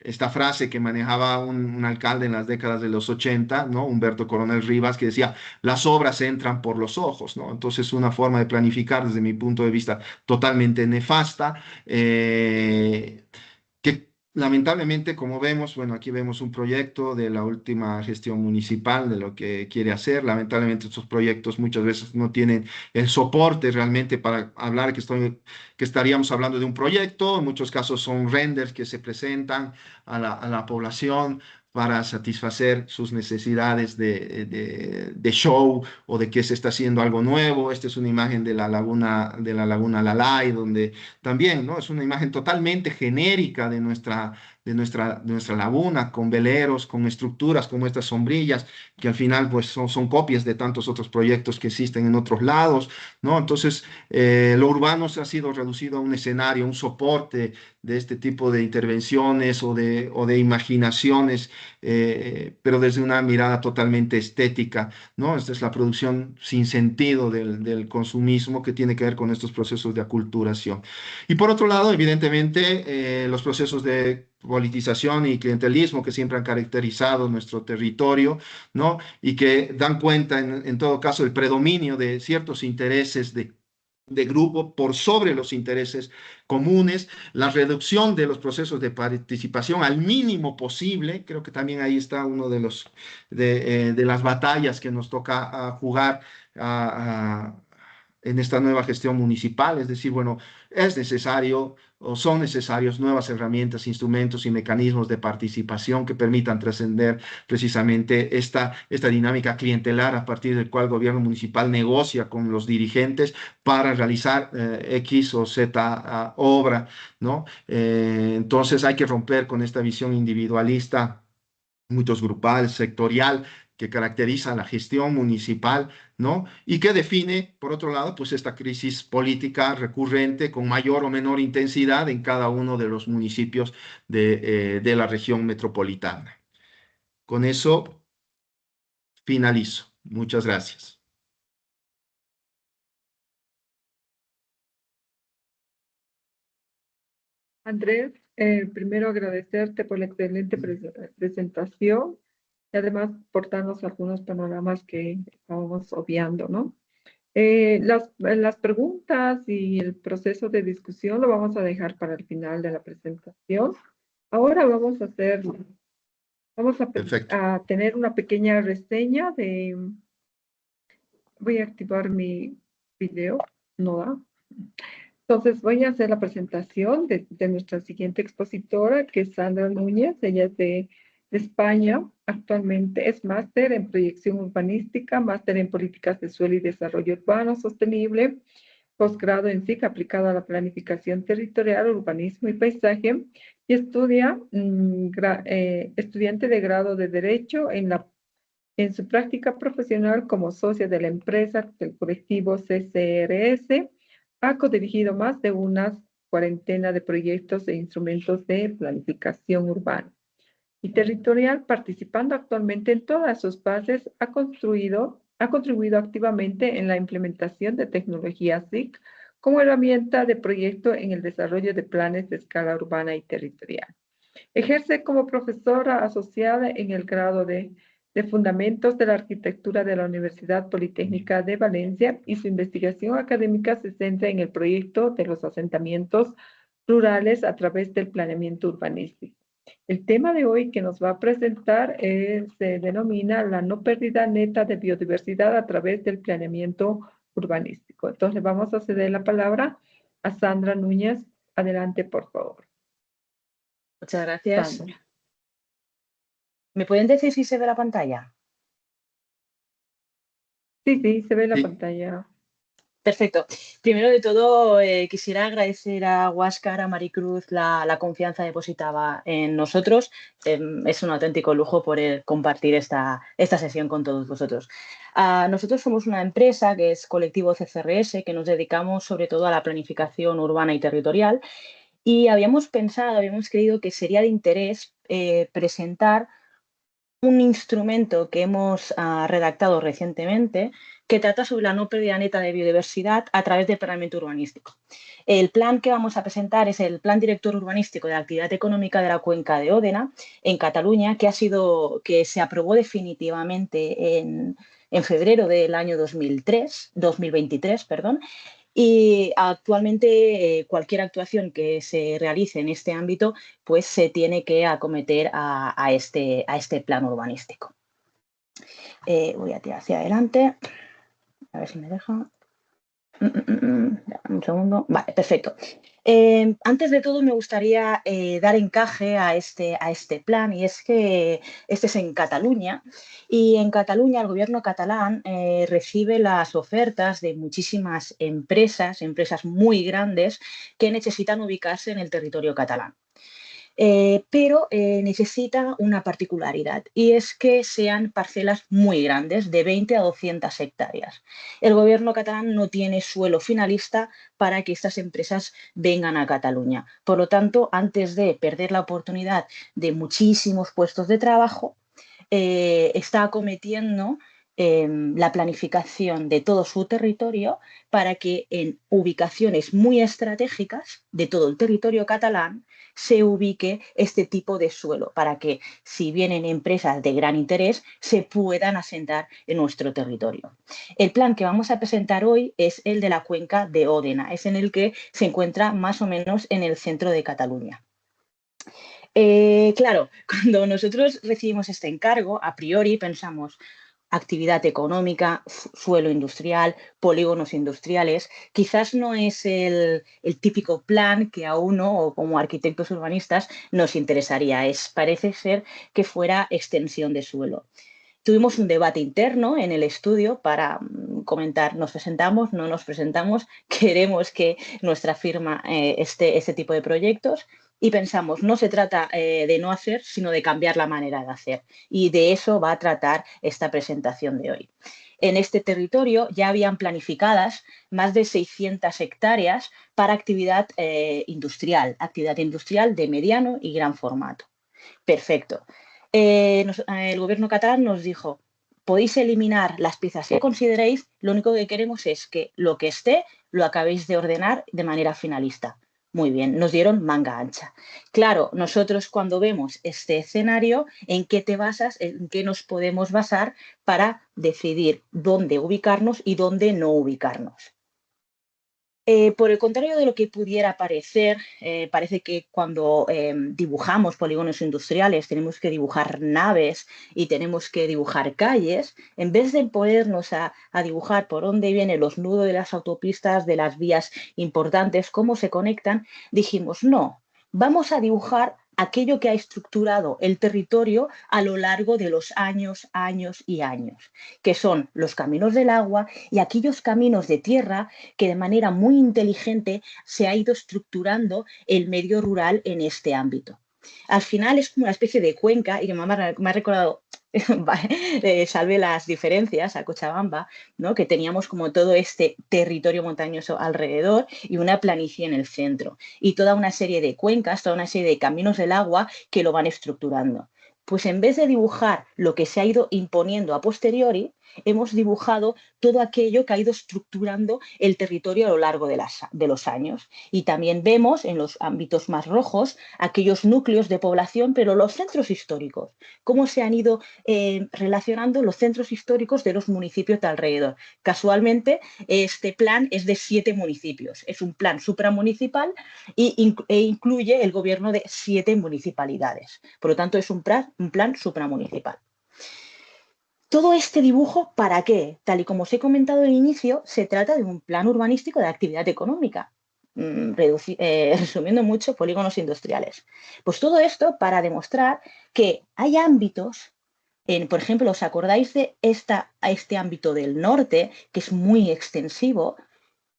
esta frase que manejaba un alcalde en las décadas de los 80, ¿no? Humberto Coronel Rivas, que decía, las obras entran por los ojos, ¿no? Entonces, una forma de planificar, desde mi punto de vista, totalmente nefasta, que lamentablemente, como vemos, bueno, aquí vemos un proyecto de la última gestión municipal, de lo que quiere hacer. Lamentablemente, estos proyectos muchas veces no tienen el soporte realmente para hablar que estaríamos hablando de un proyecto. En muchos casos son renders que se presentan a la población para satisfacer sus necesidades de show o de que se está haciendo algo nuevo. Esta es una imagen de la laguna Lalay, donde también, ¿no? Es una imagen totalmente genérica de nuestra laguna, con veleros, con estructuras como estas sombrillas, que al final pues son copias de tantos otros proyectos que existen en otros lados, ¿no? Entonces, lo urbano se ha sido reducido a un escenario, un soporte de este tipo de intervenciones o de imaginaciones, pero desde una mirada totalmente estética, ¿no? Esta es la producción sin sentido del consumismo que tiene que ver con estos procesos de aculturación. Y por otro lado, evidentemente, los procesos de politización y clientelismo que siempre han caracterizado nuestro territorio, ¿no? Y que dan cuenta, en todo caso, el predominio de ciertos intereses de grupo por sobre los intereses comunes, la reducción de los procesos de participación al mínimo posible. Creo que también ahí está uno de las batallas que nos toca jugar en esta nueva gestión municipal. Es decir, bueno, es necesario o son necesarios nuevas herramientas, instrumentos y mecanismos de participación que permitan trascender precisamente esta dinámica clientelar a partir del cual el gobierno municipal negocia con los dirigentes para realizar X o Z obra, ¿no? Entonces hay que romper con esta visión individualista, muchos grupal, sectorial, que caracteriza la gestión municipal, ¿no? Y que define, por otro lado, pues esta crisis política recurrente con mayor o menor intensidad en cada uno de los municipios de la región metropolitana. Con eso finalizo. Muchas gracias. Andrés, primero agradecerte por la excelente presentación y además por darnos algunos panoramas que estábamos obviando, ¿no? Las preguntas y el proceso de discusión lo vamos a dejar para el final de la presentación. Ahora vamos Perfecto. a tener una pequeña reseña voy a activar mi video, no da. Entonces voy a hacer la presentación de nuestra siguiente expositora, que es Sandra Núñez. Ella es de España. Actualmente es máster en proyección urbanística, máster en políticas de suelo y desarrollo urbano sostenible, posgrado en SIC aplicado a la planificación territorial, urbanismo y paisaje, y estudiante de grado de Derecho en su práctica profesional como socia de la empresa del colectivo CCRS. Ha codirigido más de una cuarentena de proyectos e instrumentos de planificación urbana y territorial, participando actualmente en todas sus fases. Ha contribuido activamente en la implementación de tecnología SIC como herramienta de proyecto en el desarrollo de planes de escala urbana y territorial. Ejerce como profesora asociada en el grado de Fundamentos de la Arquitectura de la Universidad Politécnica de Valencia, y su investigación académica se centra en el proyecto de los asentamientos rurales a través del planeamiento urbanístico. El tema de hoy que nos va a presentar se denomina la no pérdida neta de biodiversidad a través del planeamiento urbanístico. Entonces, vamos a ceder la palabra a Sandra Núñez. Adelante, por favor. Muchas gracias. Sandra. ¿Me pueden decir si se ve la pantalla? Sí, se ve la Sí. pantalla. Perfecto. Primero de todo, quisiera agradecer a Huáscar, a Maricruz, la confianza depositada en nosotros. Es un auténtico lujo poder compartir esta sesión con todos vosotros. Nosotros somos una empresa que es Colectivo CCRS, que nos dedicamos sobre todo a la planificación urbana y territorial, y habíamos creído que sería de interés presentar un instrumento que hemos redactado recientemente que trata sobre la no pérdida neta de biodiversidad a través del planeamiento urbanístico. El plan que vamos a presentar es el Plan Director Urbanístico de la Actividad Económica de la Cuenca de Òdena, en Cataluña, que se aprobó definitivamente en febrero del año 2023, y actualmente cualquier actuación que se realice en este ámbito pues se tiene que acometer a este plan urbanístico. Voy a tirar hacia adelante, a ver si me deja. Un segundo. Vale, perfecto. Antes de todo me gustaría dar encaje a este plan, y es que este es en Cataluña, y en Cataluña el gobierno catalán recibe las ofertas de muchísimas empresas muy grandes que necesitan ubicarse en el territorio catalán. Pero necesita una particularidad, y es que sean parcelas muy grandes, de 20 a 200 hectáreas. El gobierno catalán no tiene suelo finalista para que estas empresas vengan a Cataluña. Por lo tanto, antes de perder la oportunidad de muchísimos puestos de trabajo, está acometiendo la planificación de todo su territorio para que en ubicaciones muy estratégicas de todo el territorio catalán se ubique este tipo de suelo, para que si vienen empresas de gran interés se puedan asentar en nuestro territorio. El plan que vamos a presentar hoy es el de la cuenca de Òdena, es en el que se encuentra más o menos en el centro de Cataluña. Claro, cuando nosotros recibimos este encargo, a priori pensamos actividad económica, suelo industrial, polígonos industriales. Quizás no es el típico plan que a uno, o como arquitectos urbanistas, nos interesaría. Parece ser que fuera extensión de suelo. Tuvimos un debate interno en el estudio para comentar, ¿nos presentamos, no nos presentamos? ¿Queremos que nuestra firma esté este tipo de proyectos? Y pensamos, no se trata de no hacer, sino de cambiar la manera de hacer. Y de eso va a tratar esta presentación de hoy. En este territorio ya habían planificadas más de 600 hectáreas para actividad industrial de mediano y gran formato. Perfecto. El gobierno catalán nos dijo, podéis eliminar las piezas que consideréis, lo único que queremos es que lo que esté lo acabéis de ordenar de manera finalista. Muy bien, nos dieron manga ancha. Claro, nosotros cuando vemos este escenario, ¿en qué te basas? ¿En qué nos podemos basar para decidir dónde ubicarnos y dónde no ubicarnos? Por el contrario de lo que pudiera parecer, parece que cuando dibujamos polígonos industriales tenemos que dibujar naves y tenemos que dibujar calles. En vez de ponernos a dibujar por dónde vienen los nudos de las autopistas, de las vías importantes, cómo se conectan, dijimos, no, vamos a dibujar aquello que ha estructurado el territorio a lo largo de los años y años, que son los caminos del agua y aquellos caminos de tierra que de manera muy inteligente se ha ido estructurando el medio rural en este ámbito. Al final es como una especie de cuenca, y que me ha recordado, salve las diferencias, a Cochabamba, ¿no? Que teníamos como todo este territorio montañoso alrededor y una planicie en el centro, y toda una serie de cuencas, toda una serie de caminos del agua que lo van estructurando. Pues en vez de dibujar lo que se ha ido imponiendo a posteriori, hemos dibujado todo aquello que ha ido estructurando el territorio a lo largo de los años. Y también vemos en los ámbitos más rojos aquellos núcleos de población, pero los centros históricos, cómo se han ido relacionando los centros históricos de los municipios de alrededor. Casualmente, este plan es de 7 municipios. Es un plan supramunicipal e incluye el gobierno de 7 municipalidades. Por lo tanto, es un plan supramunicipal. Todo este dibujo, ¿para qué? Tal y como os he comentado al inicio, se trata de un plan urbanístico de actividad económica, resumiendo mucho, polígonos industriales. Pues todo esto para demostrar que hay ámbitos, por ejemplo, ¿os acordáis de este ámbito del norte, que es muy extensivo?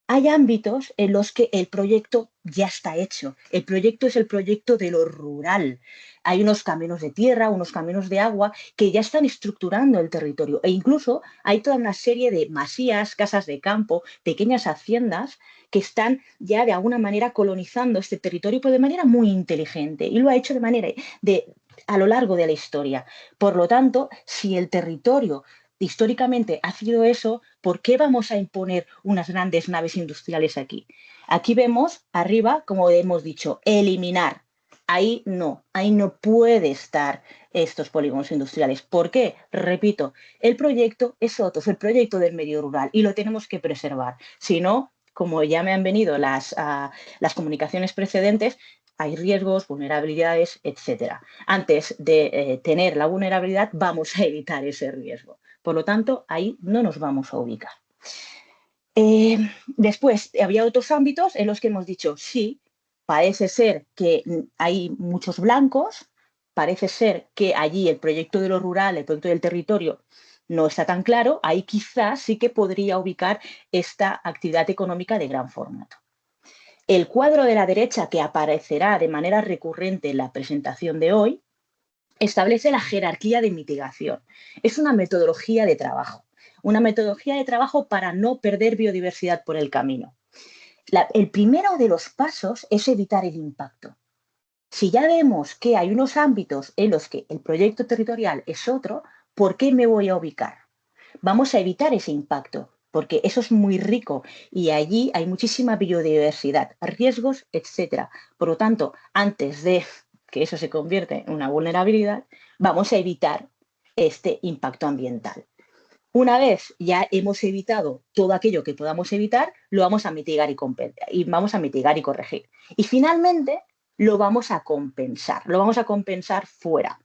Hay ámbitos en los que el proyecto ya está hecho. El proyecto es el proyecto de lo rural. Hay unos caminos de tierra, unos caminos de agua que ya están estructurando el territorio. E incluso hay toda una serie de masías, casas de campo, pequeñas haciendas que están ya de alguna manera colonizando este territorio, pero de manera muy inteligente. Y lo ha hecho a lo largo de la historia. Por lo tanto, si el territorio históricamente ha sido eso, ¿por qué vamos a imponer unas grandes naves industriales aquí? Aquí vemos arriba, como hemos dicho, eliminar. Ahí no puede estar estos polígonos industriales. ¿Por qué? Repito, el proyecto es otro, es el proyecto del medio rural y lo tenemos que preservar. Si no, como ya me han venido las comunicaciones precedentes, hay riesgos, vulnerabilidades, etc. Antes de tener la vulnerabilidad, vamos a evitar ese riesgo. Por lo tanto, ahí no nos vamos a ubicar. Después, había otros ámbitos en los que hemos dicho, sí, parece ser que hay muchos blancos, parece ser que allí el proyecto de lo rural, el proyecto del territorio, no está tan claro, ahí quizás sí que podría ubicar esta actividad económica de gran formato. El cuadro de la derecha, que aparecerá de manera recurrente en la presentación de hoy, establece la jerarquía de mitigación. Es una metodología de trabajo para no perder biodiversidad por el camino. El primero de los pasos es evitar el impacto. Si ya vemos que hay unos ámbitos en los que el proyecto territorial es otro, ¿por qué me voy a ubicar? Vamos a evitar ese impacto, porque eso es muy rico y allí hay muchísima biodiversidad, riesgos, etc. Por lo tanto, antes de que eso se convierta en una vulnerabilidad, vamos a evitar este impacto ambiental. Una vez ya hemos evitado todo aquello que podamos evitar, lo vamos a mitigar y corregir. Y finalmente lo vamos a compensar fuera.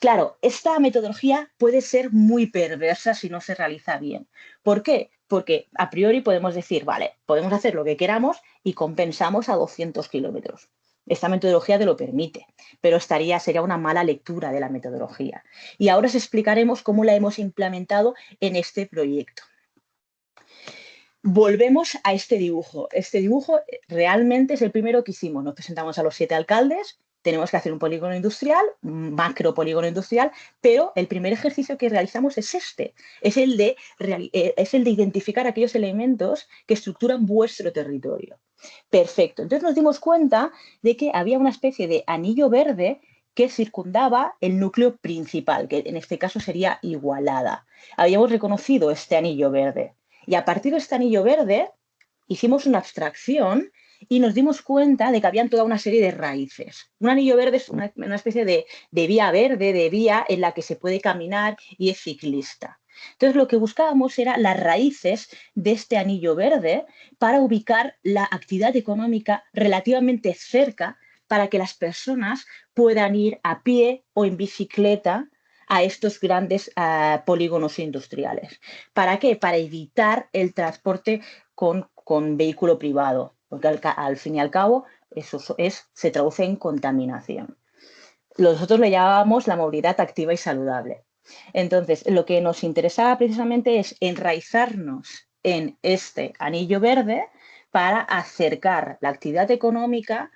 Claro, esta metodología puede ser muy perversa si no se realiza bien. ¿Por qué? Porque a priori podemos decir, vale, podemos hacer lo que queramos y compensamos a 200 kilómetros. Esta metodología te lo permite, pero sería una mala lectura de la metodología. Y ahora os explicaremos cómo la hemos implementado en este proyecto. Volvemos a este dibujo. Este dibujo realmente es el primero que hicimos. Nos presentamos a los 7 alcaldes, tenemos que hacer un polígono industrial, un macro polígono industrial, pero el primer ejercicio que realizamos es este. Es el de identificar aquellos elementos que estructuran vuestro territorio. Perfecto. Entonces nos dimos cuenta de que había una especie de anillo verde que circundaba el núcleo principal, que en este caso sería Igualada. Habíamos reconocido este anillo verde. Y a partir de este anillo verde hicimos una abstracción y nos dimos cuenta de que habían toda una serie de raíces. Un anillo verde es una especie de vía verde, de vía en la que se puede caminar y es ciclista. Entonces, lo que buscábamos era las raíces de este anillo verde para ubicar la actividad económica relativamente cerca para que las personas puedan ir a pie o en bicicleta a estos grandes polígonos industriales. ¿Para qué? Para evitar el transporte con vehículo privado, porque al fin y al cabo eso se traduce en contaminación. Nosotros le llamábamos la movilidad activa y saludable. Entonces, lo que nos interesaba precisamente es enraizarnos en este anillo verde para acercar la actividad económica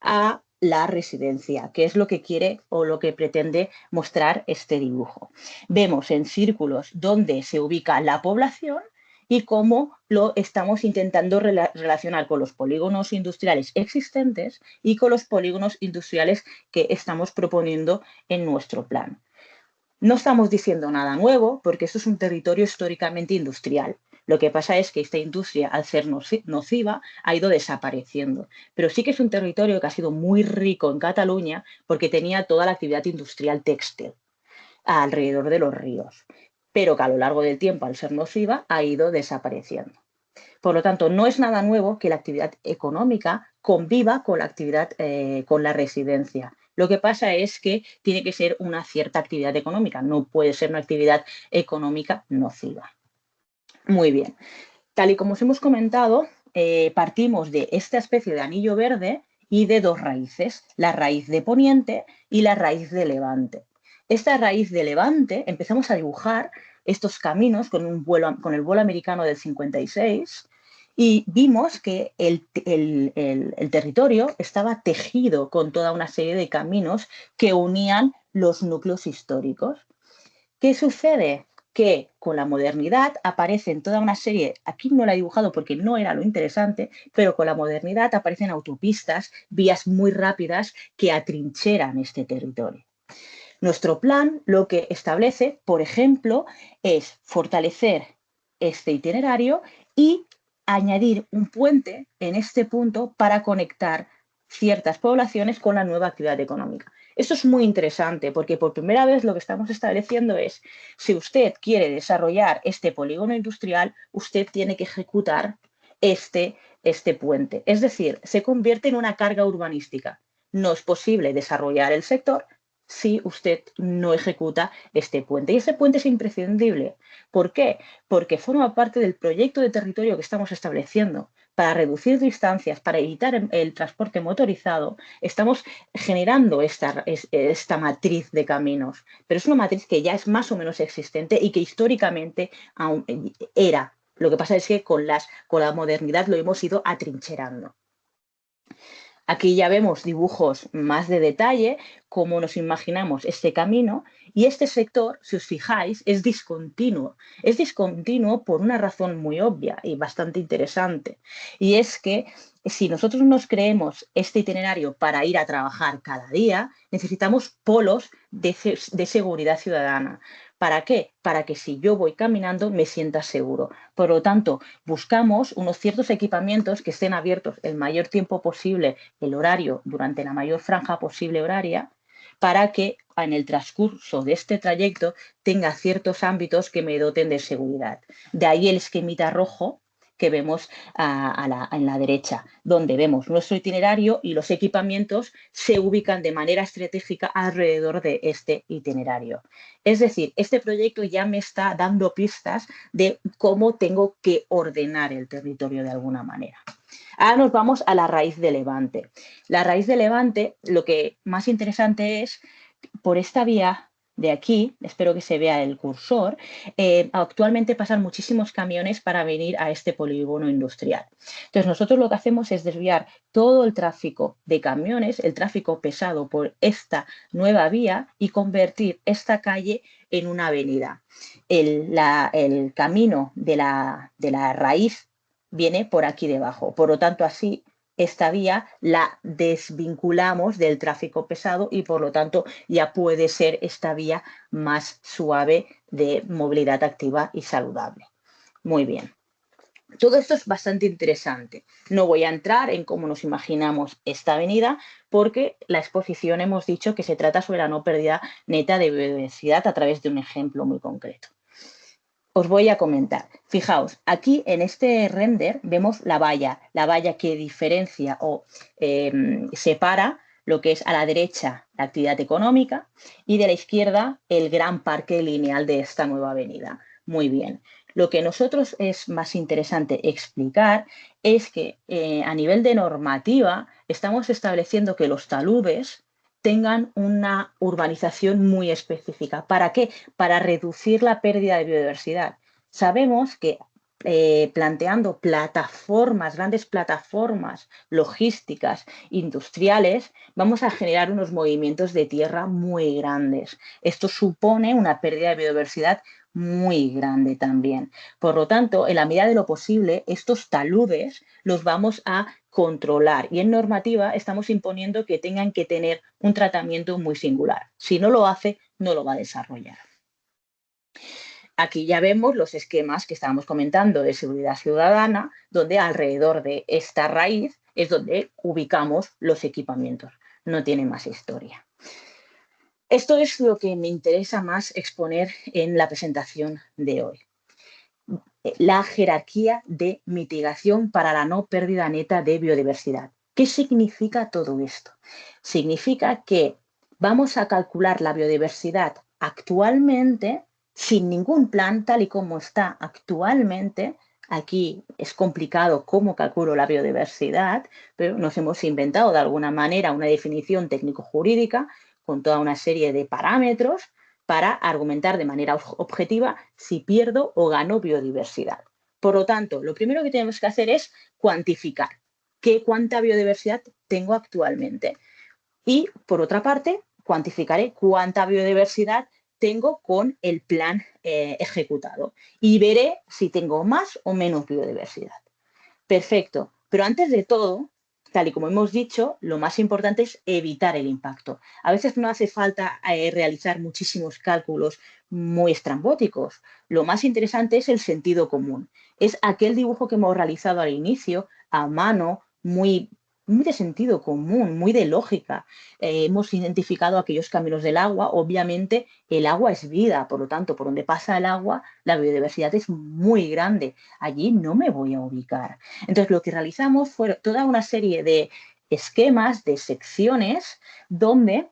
a la residencia, que es lo que quiere o lo que pretende mostrar este dibujo. Vemos en círculos dónde se ubica la población y cómo lo estamos intentando relacionar con los polígonos industriales existentes y con los polígonos industriales que estamos proponiendo en nuestro plan. No estamos diciendo nada nuevo porque esto es un territorio históricamente industrial. Lo que pasa es que esta industria, al ser nociva, ha ido desapareciendo. Pero sí que es un territorio que ha sido muy rico en Cataluña porque tenía toda la actividad industrial textil alrededor de los ríos, pero que a lo largo del tiempo, al ser nociva, ha ido desapareciendo. Por lo tanto, no es nada nuevo que la actividad económica conviva con la actividad, con la residencia. Lo que pasa es que tiene que ser una cierta actividad económica, no puede ser una actividad económica nociva. Muy bien. Tal y como os hemos comentado, partimos de esta especie de anillo verde y de dos raíces, la raíz de poniente y la raíz de levante. Esta raíz de levante empezamos a dibujar estos caminos con el vuelo americano del 56 y vimos que el territorio estaba tejido con toda una serie de caminos que unían los núcleos históricos. ¿Qué sucede? Que con la modernidad aparecen toda una serie, aquí no la he dibujado porque no era lo interesante, pero con la modernidad aparecen autopistas, vías muy rápidas que atrincheran este territorio. Nuestro plan lo que establece, por ejemplo, es fortalecer este itinerario y añadir un puente en este punto para conectar ciertas poblaciones con la nueva actividad económica. Esto es muy interesante porque por primera vez lo que estamos estableciendo es, si usted quiere desarrollar este polígono industrial, usted tiene que ejecutar este puente. Es decir, se convierte en una carga urbanística. No es posible desarrollar el sector si usted no ejecuta este puente. Y este puente es imprescindible. ¿Por qué? Porque forma parte del proyecto de territorio que estamos estableciendo. Para reducir distancias, para evitar el transporte motorizado, estamos generando esta matriz de caminos. Pero es una matriz que ya es más o menos existente y que históricamente aún era. Lo que pasa es que con la modernidad lo hemos ido atrincherando. Aquí ya vemos dibujos más de detalle, cómo nos imaginamos este camino, y este sector, si os fijáis, es discontinuo. Es discontinuo por una razón muy obvia y bastante interesante, y es que si nosotros nos creemos este itinerario para ir a trabajar cada día, necesitamos polos de seguridad ciudadana. ¿Para qué? Para que si yo voy caminando me sienta seguro. Por lo tanto, buscamos unos ciertos equipamientos que estén abiertos el mayor tiempo posible, el horario durante la mayor franja posible horaria, para que en el transcurso de este trayecto tenga ciertos ámbitos que me doten de seguridad. De ahí el esquemita rojo que vemos en la derecha, donde vemos nuestro itinerario y los equipamientos se ubican de manera estratégica alrededor de este itinerario. Es decir, este proyecto ya me está dando pistas de cómo tengo que ordenar el territorio de alguna manera. Ahora nos vamos a la raíz de Levante. La raíz de Levante, lo que más interesante es, por esta vía de aquí, espero que se vea el cursor, actualmente pasan muchísimos camiones para venir a este polígono industrial. Entonces, nosotros lo que hacemos es desviar todo el tráfico de camiones, el tráfico pesado, por esta nueva vía y convertir esta calle en una avenida. El camino de la raíz viene por aquí debajo. Por lo tanto, así esta vía la desvinculamos del tráfico pesado y por lo tanto ya puede ser esta vía más suave de movilidad activa y saludable. Muy bien. Todo esto es bastante interesante. No voy a entrar en cómo nos imaginamos esta avenida porque la exposición hemos dicho que se trata sobre la no pérdida neta de biodiversidad a través de un ejemplo muy concreto. Os voy a comentar. Fijaos, aquí en este render vemos la valla que diferencia o separa lo que es a la derecha la actividad económica y de la izquierda el gran parque lineal de esta nueva avenida. Muy bien. Lo que nosotros es más interesante explicar es que a nivel de normativa estamos estableciendo que los taludes tengan una urbanización muy específica. ¿Para qué? Para reducir la pérdida de biodiversidad. Sabemos que planteando grandes plataformas logísticas, industriales, vamos a generar unos movimientos de tierra muy grandes. Esto supone una pérdida de biodiversidad muy grande también. Por lo tanto, en la medida de lo posible, estos taludes los vamos a controlar y en normativa estamos imponiendo que tengan que tener un tratamiento muy singular. Si no lo hace, no lo va a desarrollar. Aquí ya vemos los esquemas que estábamos comentando de seguridad ciudadana, donde alrededor de esta raíz es donde ubicamos los equipamientos. No tiene más historia. Esto es lo que me interesa más exponer en la presentación de hoy. La jerarquía de mitigación para la no pérdida neta de biodiversidad. ¿Qué significa todo esto? Significa que vamos a calcular la biodiversidad actualmente sin ningún plan, tal y como está actualmente. Aquí es complicado cómo calculo la biodiversidad, pero nos hemos inventado de alguna manera una definición técnico-jurídica con toda una serie de parámetros para argumentar de manera objetiva si pierdo o gano biodiversidad. Por lo tanto, lo primero que tenemos que hacer es cuantificar cuánta biodiversidad tengo actualmente. Y, por otra parte, cuantificaré cuánta biodiversidad tengo con el plan ejecutado y veré si tengo más o menos biodiversidad. Perfecto, pero antes de todo, tal y como hemos dicho, lo más importante es evitar el impacto. A veces no hace falta realizar muchísimos cálculos muy estrambóticos. Lo más interesante es el sentido común. Es aquel dibujo que hemos realizado al inicio, a mano, muy de sentido común, muy de lógica. Hemos identificado aquellos caminos del agua. Obviamente, el agua es vida, por lo tanto, por donde pasa el agua, la biodiversidad es muy grande. Allí no me voy a ubicar. Entonces, lo que realizamos fue toda una serie de esquemas, de secciones, donde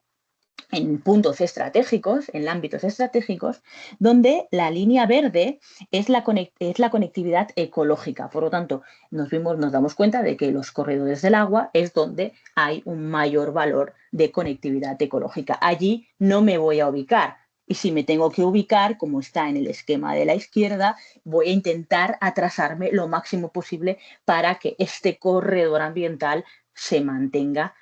en puntos estratégicos, en ámbitos estratégicos, donde la línea verde es la conectividad ecológica. Por lo tanto, nos damos cuenta de que los corredores del agua es donde hay un mayor valor de conectividad ecológica. Allí no me voy a ubicar. Y si me tengo que ubicar, como está en el esquema de la izquierda, voy a intentar atrasarme lo máximo posible para que este corredor ambiental se mantenga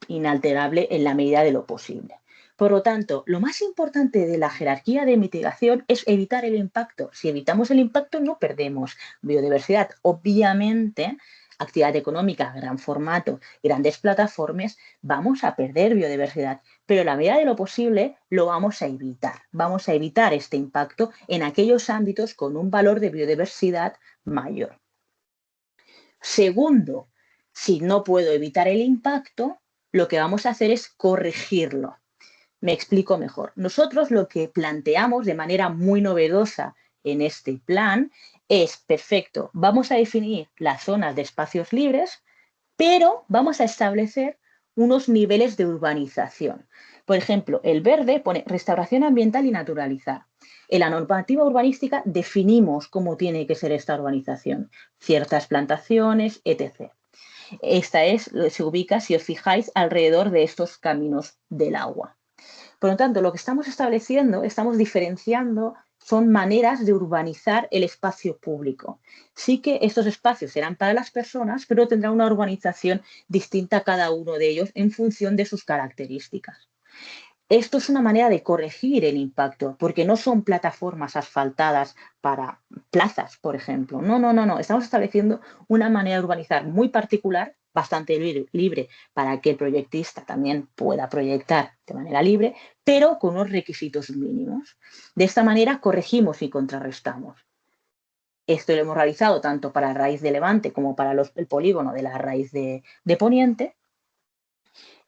inalterable en la medida de lo posible. Por lo tanto, lo más importante de la jerarquía de mitigación es evitar el impacto. Si evitamos el impacto, no perdemos biodiversidad. Obviamente, actividad económica, gran formato, grandes plataformas, vamos a perder biodiversidad, pero en la medida de lo posible lo vamos a evitar. Vamos a evitar este impacto en aquellos ámbitos con un valor de biodiversidad mayor. Segundo, si no puedo evitar el impacto, lo que vamos a hacer es corregirlo. Me explico mejor. Nosotros lo que planteamos de manera muy novedosa en este plan es, perfecto, vamos a definir las zonas de espacios libres, pero vamos a establecer unos niveles de urbanización. Por ejemplo, el verde pone restauración ambiental y naturalizar. En la normativa urbanística definimos cómo tiene que ser esta urbanización, ciertas plantaciones, etc. Esta se ubica, si os fijáis, alrededor de estos caminos del agua. Por lo tanto, lo que estamos estableciendo, estamos diferenciando, son maneras de urbanizar el espacio público. Sí que estos espacios serán para las personas, pero tendrán una urbanización distinta a cada uno de ellos en función de sus características. Esto es una manera de corregir el impacto, porque no son plataformas asfaltadas para plazas, por ejemplo. No. Estamos estableciendo una manera de urbanizar muy particular, bastante libre para que el proyectista también pueda proyectar de manera libre, pero con unos requisitos mínimos. De esta manera corregimos y contrarrestamos. Esto lo hemos realizado tanto para la raíz de Levante como para el polígono de la raíz de Poniente.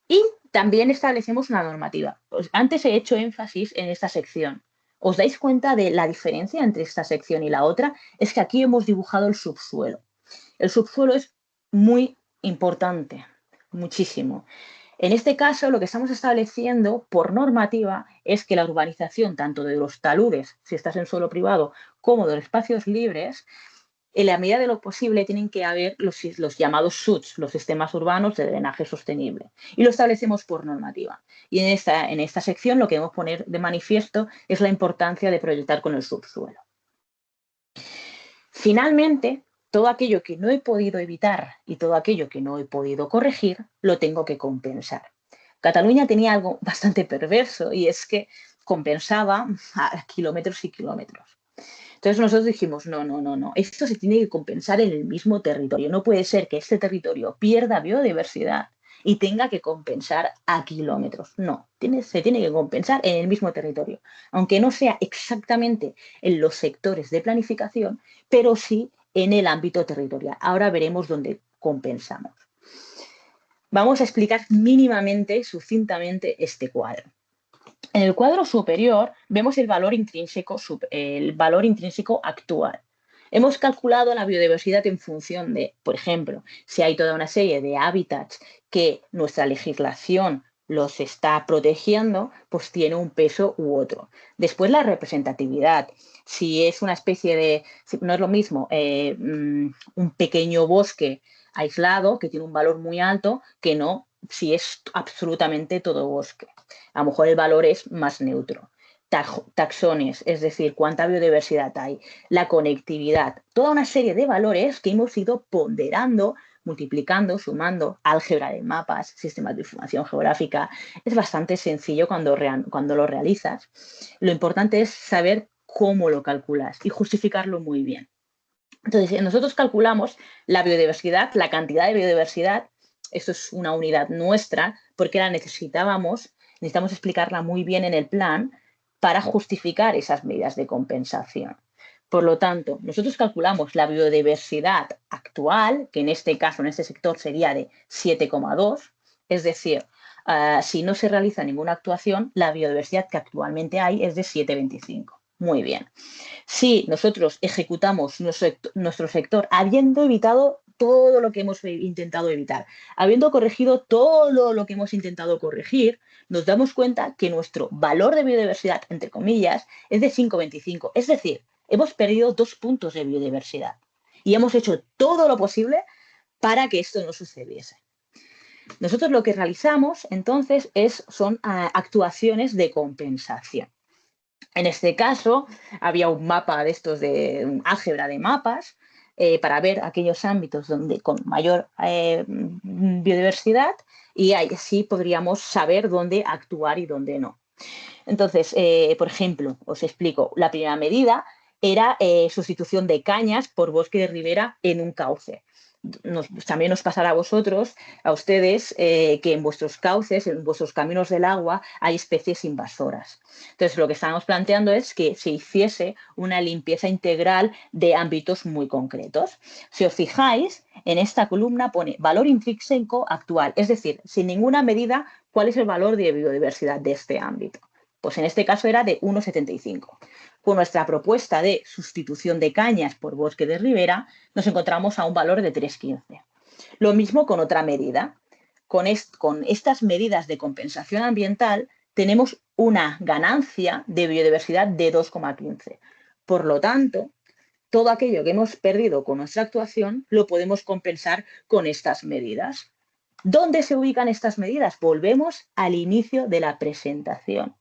Y también establecemos una normativa. Antes he hecho énfasis en esta sección. ¿Os dais cuenta de la diferencia entre esta sección y la otra? Es que aquí hemos dibujado el subsuelo. El subsuelo es muy importante, muchísimo. En este caso, lo que estamos estableciendo por normativa es que la urbanización, tanto de los taludes, si estás en suelo privado, como de los espacios libres, en la medida de lo posible tienen que haber los llamados SUDs, los sistemas urbanos de drenaje sostenible. Y lo establecemos por normativa. Y en esta sección lo que debemos poner de manifiesto es la importancia de proyectar con el subsuelo. Finalmente, todo aquello que no he podido evitar y todo aquello que no he podido corregir, lo tengo que compensar. Cataluña tenía algo bastante perverso y es que compensaba a kilómetros y kilómetros. Entonces nosotros dijimos, no, esto se tiene que compensar en el mismo territorio. No puede ser que este territorio pierda biodiversidad y tenga que compensar a kilómetros. No, se tiene que compensar en el mismo territorio, aunque no sea exactamente en los sectores de planificación, pero sí en el ámbito territorial. Ahora veremos dónde compensamos. Vamos a explicar mínimamente, sucintamente, este cuadro. En el cuadro superior vemos el valor intrínseco actual. Hemos calculado la biodiversidad en función de, por ejemplo, si hay toda una serie de hábitats que nuestra legislación los está protegiendo, pues tiene un peso u otro. Después la representatividad. Si es una especie de, no es lo mismo un pequeño bosque aislado que tiene un valor muy alto que no si es absolutamente todo bosque. A lo mejor el valor es más neutro. Taxones, es decir, cuánta biodiversidad hay, la conectividad, toda una serie de valores que hemos ido ponderando, multiplicando, sumando, álgebra de mapas, sistemas de información geográfica. Es bastante sencillo cuando lo realizas. Lo importante es saber cómo lo calculas y justificarlo muy bien. Entonces, nosotros calculamos la biodiversidad, la cantidad de biodiversidad. Esto es una unidad nuestra porque necesitamos explicarla muy bien en el plan para justificar esas medidas de compensación. Por lo tanto, nosotros calculamos la biodiversidad actual, que en este caso, en este sector, sería de 7,2, es decir, si no se realiza ninguna actuación, la biodiversidad que actualmente hay es de 7,25. Muy bien. Si nosotros ejecutamos nuestro sector habiendo evitado todo lo que hemos intentado evitar. Habiendo corregido todo lo que hemos intentado corregir, nos damos cuenta que nuestro valor de biodiversidad, entre comillas, es de 5,25. Es decir, hemos perdido 2 puntos de biodiversidad. Y hemos hecho todo lo posible para que esto no sucediese. Nosotros lo que realizamos, entonces, son actuaciones de compensación. En este caso, había un mapa de estos, de un álgebra de mapas, para ver aquellos ámbitos donde con mayor biodiversidad, y así podríamos saber dónde actuar y dónde no. Entonces, por ejemplo, os explico, la primera medida era sustitución de cañas por bosque de ribera en un cauce. También os pasará a vosotros, a ustedes, que en vuestros cauces, en vuestros caminos del agua, hay especies invasoras. Entonces, lo que estamos planteando es que se hiciese una limpieza integral de ámbitos muy concretos. Si os fijáis, en esta columna pone valor intrínseco actual, es decir, sin ninguna medida, cuál es el valor de biodiversidad de este ámbito. Pues en este caso era de 1,75. Con nuestra propuesta de sustitución de cañas por bosque de ribera, nos encontramos a un valor de 3,15. Lo mismo con otra medida. Con estas medidas de compensación ambiental tenemos una ganancia de biodiversidad de 2,15. Por lo tanto, todo aquello que hemos perdido con nuestra actuación lo podemos compensar con estas medidas. ¿Dónde se ubican estas medidas? Volvemos al inicio de la presentación.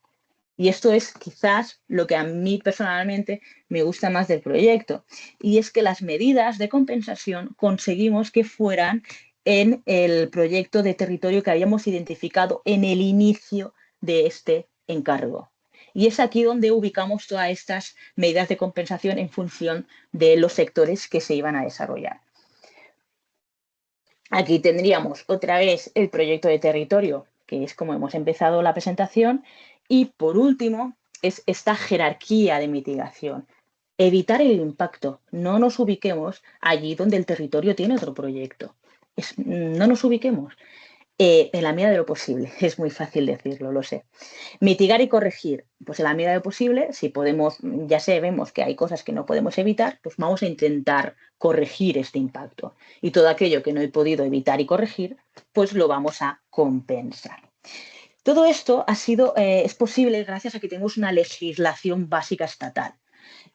Y esto es quizás lo que a mí personalmente me gusta más del proyecto. Y es que las medidas de compensación conseguimos que fueran en el proyecto de territorio que habíamos identificado en el inicio de este encargo. Y es aquí donde ubicamos todas estas medidas de compensación en función de los sectores que se iban a desarrollar. Aquí tendríamos otra vez el proyecto de territorio, que es como hemos empezado la presentación, y por último es esta jerarquía de mitigación. Evitar el impacto, no nos ubiquemos allí donde el territorio tiene otro proyecto. No nos ubiquemos. En la medida de lo posible, es muy fácil decirlo, lo sé. Mitigar y corregir, pues en la medida de lo posible, si podemos, ya vemos que hay cosas que no podemos evitar, pues vamos a intentar corregir este impacto. Y todo aquello que no he podido evitar y corregir, pues lo vamos a compensar. Todo esto es posible gracias a que tenemos una legislación básica estatal.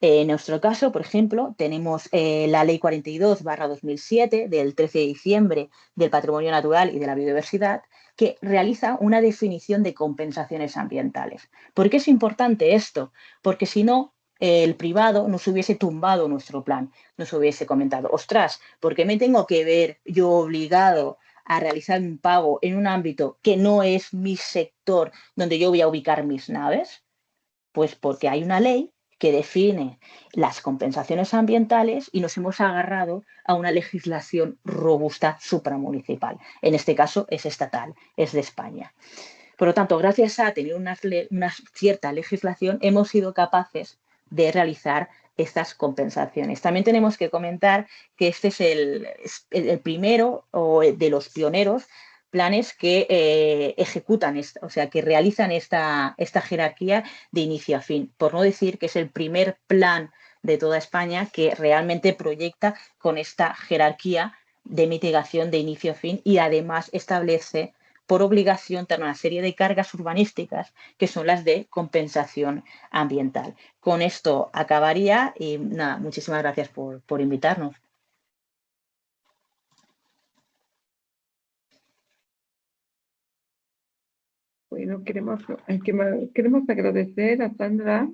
En nuestro caso, por ejemplo, tenemos la Ley 42/2007 del 13 de diciembre del Patrimonio Natural y de la Biodiversidad, que realiza una definición de compensaciones ambientales. ¿Por qué es importante esto? Porque si no, el privado nos hubiese tumbado nuestro plan, nos hubiese comentado, ostras, ¿por qué me tengo que ver yo obligado a realizar un pago en un ámbito que no es mi sector donde yo voy a ubicar mis naves? Pues porque hay una ley que define las compensaciones ambientales y nos hemos agarrado a una legislación robusta supramunicipal. En este caso es estatal, es de España. Por lo tanto, gracias a tener una cierta legislación, hemos sido capaces de realizar estas compensaciones. También tenemos que comentar que este es el primero de los pioneros planes que ejecutan, o sea, que realizan esta jerarquía de inicio a fin, por no decir que es el primer plan de toda España que realmente proyecta con esta jerarquía de mitigación de inicio a fin y además establece por obligación tener una serie de cargas urbanísticas que son las de compensación ambiental. Con esto acabaría y nada, muchísimas gracias por invitarnos. Bueno, queremos agradecer a Sandra